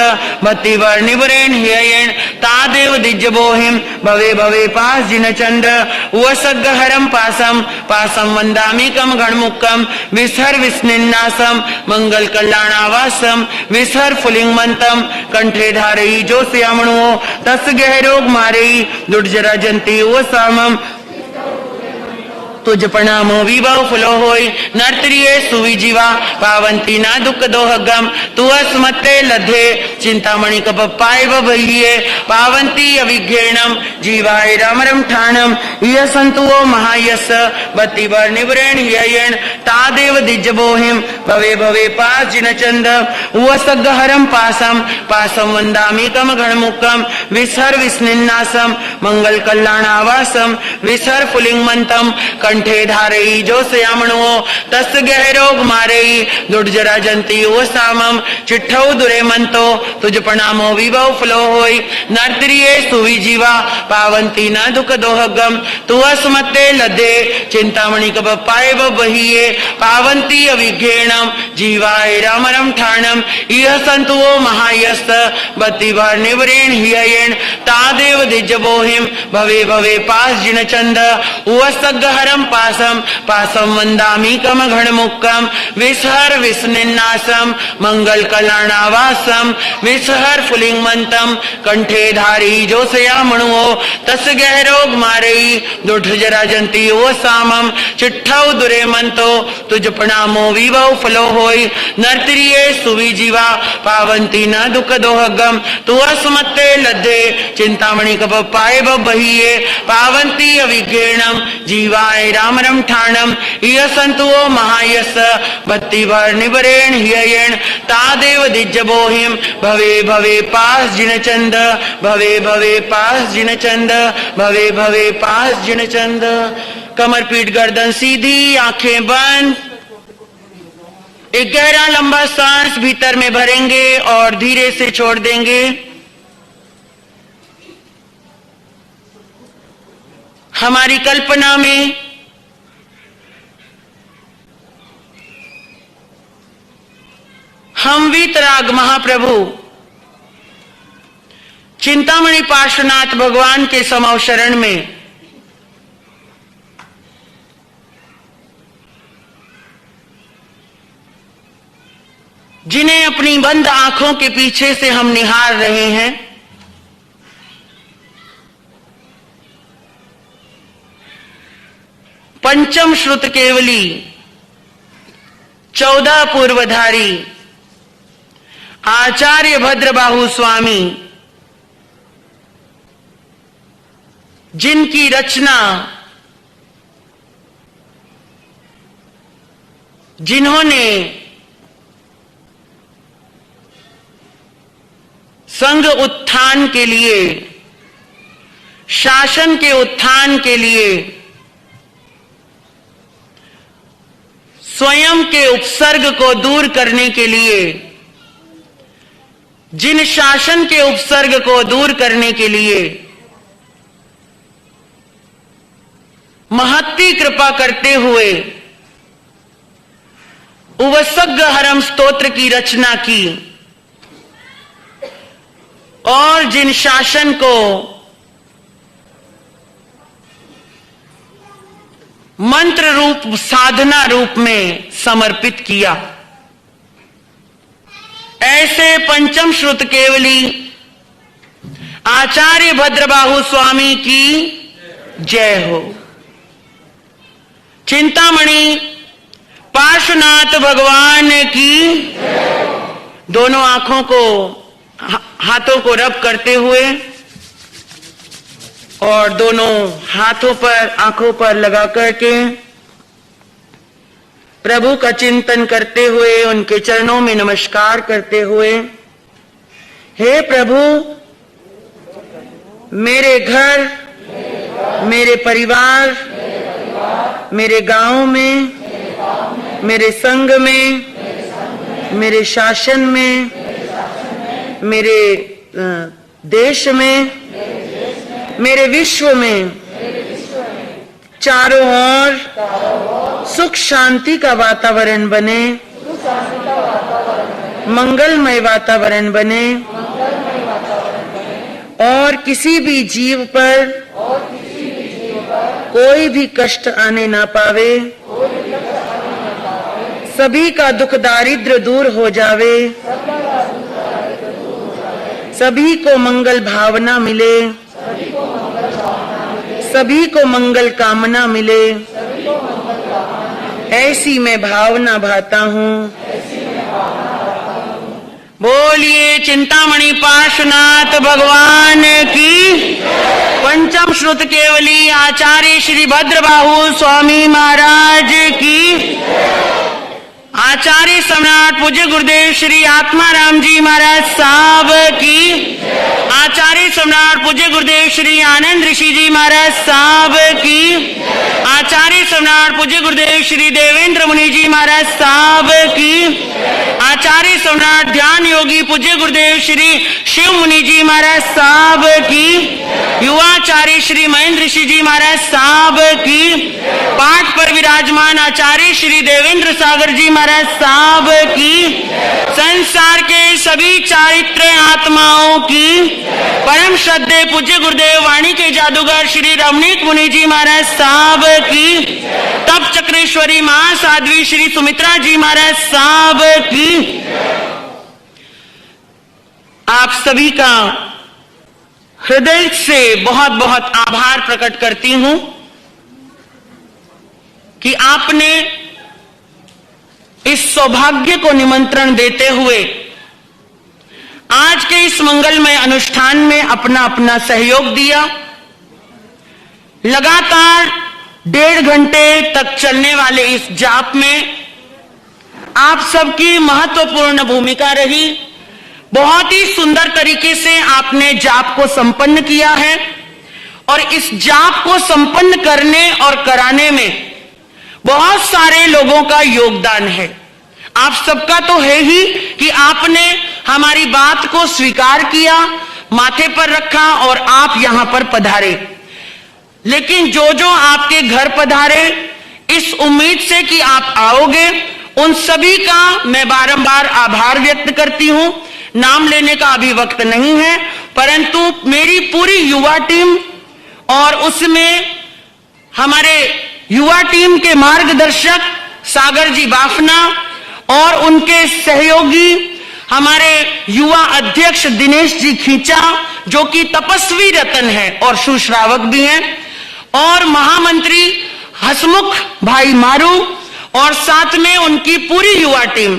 बत्ती वर्णिवरेण हिययेण तादेव दिज्य बोहिम भवे भवे पास जिन चंद उवसग्गहरम पासम पासम वंदामि कम गणमुक्कम विसर विस्निन्नासम मंगल कल्याणावासम विसर फुलिंगमंतम कंठे धारई जो श्यामणो तस् गहरोग मारई दुर्जरा जंती वो सामम तुझ प्रणामो विवो फलो होई नर्तरिये सुवी जीवा पावंती ना दुख दोहगम तू अस्मत्ते लद्धे चिंतामणि कपपाए बहिये पावंती अविघ्नेणम जीवाय राम रम ठाणम इह संतुओ महायस बत्ती वर्णिवरेण हिययेण तादेव दिज्य बोहिम भवे भवे पास जिन चंद उवसग्गहरम पासम पासम वंदामि कम गणमुक्कम विसर विस्निन्नासम मंगल कल्याणावासम विसर फुलिंगमंतम कंठे धारई जो श्यामणो तस् गहरोग मारई दुर्जरा जंती वो सामम चिट्ठौ दुरे मंतो तुझ प्रणामो विवो फलो होई नर्तरिये सुवी जीवा पावंती न दुख दोहगम तू अस्मत्ते लद्धे चिंतामणि कपपाए बहिये पावंती अविघ्नेणम जीवाय राम रम ठाणम इह संतुओ महायस बत्ती वर्णिवरेण हिययेण तादेव दिज्य बोहिम भवे भवे पास जिन चंद उवसग्गहरम पासम पासम वंदामि कम घणमुक्कम विसहर विस्निन्नासम मंगल कल्याणावासम विसहर फुलिंगमंतम कंठे धारी जो श्यामणो तस् गहरोग मारई दुर्जरा जंती वो सामम चिट्ठौ दुरे मंतो तुझ प्रणामो विवो फलो होई नर्तरिये सुवी जीवा पावंती न दुख दोहगम तू अस्मत्ते लद्धे चिंतामणि कपपाए बहिये पावंती अविघ्नेणम जीवाय राम रम ठाणम इह संतुओ महायस बत्ती वर्णिवरेण हिययेण तादेव दिज्य बोहिम भवे भवे पास जिन चंद भवे भवे पास जिन चंद भवे भवे पास जिन चंद कमर पीठ गर्दन सीधी, आंखें बंद। एक गहरा लंबा सांस भीतर में भरेंगे और धीरे से छोड़ देंगे। हमारी कल्पना में हम वीतराग महाप्रभु चिंतामणि पार्श्वनाथ भगवान के समव शरण में जिन्हें अपनी बंद आंखों के पीछे से हम निहार रहे हैं, पंचम श्रुत केवली 14 पूर्वधारी आचार्य भद्रबाहु स्वामी, जिनकी रचना जिन्होंने संघ उत्थान के लिए, शासन के उत्थान के लिए, स्वयं के उपसर्ग को दूर करने के लिए, जिन शासन के उपसर्ग को दूर करने के लिए महत्ती कृपा करते हुए उवसग्ग हरम स्तोत्र की रचना की और जिन शासन को मंत्र रूप, साधना रूप में समर्पित किया, ऐसे पंचम श्रुत केवली आचार्य भद्रबाहु स्वामी की जय हो। चिंतामणि पार्श्वनाथ भगवान की दोनों आंखों को, हाथों को रब करते हुए और दोनों हाथों पर, आंखों पर लगा करके प्रभु का चिंतन करते हुए, उनके चरणों में नमस्कार करते हुए, हे प्रभु, मेरे घर, मेरे परिवार, मेरे गांव में, मेरे संघ में, मेरे शासन में, मेरे देश में, मेरे विश्व में चारों ओर सुख शांति का वातावरण बने, मंगलमय वातावरण बने और किसी भी जीव पर कोई भी कष्ट आने ना पावे, सभी का दुख दारिद्र दूर हो जावे, सभी को मंगल भावना मिले, सभी को मंगल कामना मिले, ऐसी मैं भावना भाता हूँ। बोलिए चिंतामणि पार्श्वनाथ भगवान की। पंचम श्रुत केवली आचार्य श्री भद्रबाहु स्वामी महाराज की। आचार्य सम्राट पूज्य गुरुदेव श्री आत्माराम जी महाराज साहब की। आचार्य सम्राट पूज्य गुरुदेव श्री आनंद ऋषि जी महाराज साहब की। आचार्य सम्राट पूज्य गुरुदेव श्री देवेंद्र मुनि जी महाराज साहब की। आचार्य सम्राट ध्यान योगी पूज्य गुरुदेव श्री शिव मुनि जी महाराज साहब की। युवाचार्य श्री महेंद्र ऋषि जी महाराज साहब की। पाठ पर विराजमान आचार्य श्री देवेंद्र सागर जी महाराज साहब की। संसार के सभी चारित्र आत्माओं की। परम श्रद्धेय पूज्य गुरुदेव वाणी के जादूगर श्री रमणीक मुनि जी महाराज साहब की। तप चक्रेश्वरी महासाध्वी श्री सुमित्रा जी महाराज साहब की। आप सभी का हृदय से बहुत बहुत आभार प्रकट करती हूं कि आपने इस सौभाग्य को निमंत्रण देते हुए आज के इस मंगलमय अनुष्ठान में अपना अपना सहयोग दिया। लगातार 1.5 घंटे तक चलने वाले इस जाप में आप सबकी महत्वपूर्ण भूमिका रही। बहुत ही सुंदर तरीके से आपने जाप को संपन्न किया है और इस जाप को संपन्न करने और कराने में बहुत सारे लोगों का योगदान है। आप सबका तो है ही कि आपने हमारी बात को स्वीकार किया, माथे पर रखा और आप यहां पर पधारे। लेकिन जो जो आपके घर पधारे इस उम्मीद से कि आप आओगे, उन सभी का मैं बारंबार आभार व्यक्त करती हूं। नाम लेने का अभी वक्त नहीं है, परंतु मेरी पूरी युवा टीम और उसमें हमारे युवा टीम के मार्गदर्शक सागर जी बाफना और उनके सहयोगी हमारे युवा अध्यक्ष दिनेश जी खींचा, जो कि तपस्वी रतन है और सुश्रावक भी हैं, और महामंत्री हसमुख भाई मारू और साथ में उनकी पूरी युवा टीम।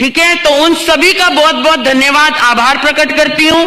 ठीक है, तो उन सभी का बहुत बहुत धन्यवाद, आभार प्रकट करती हूं।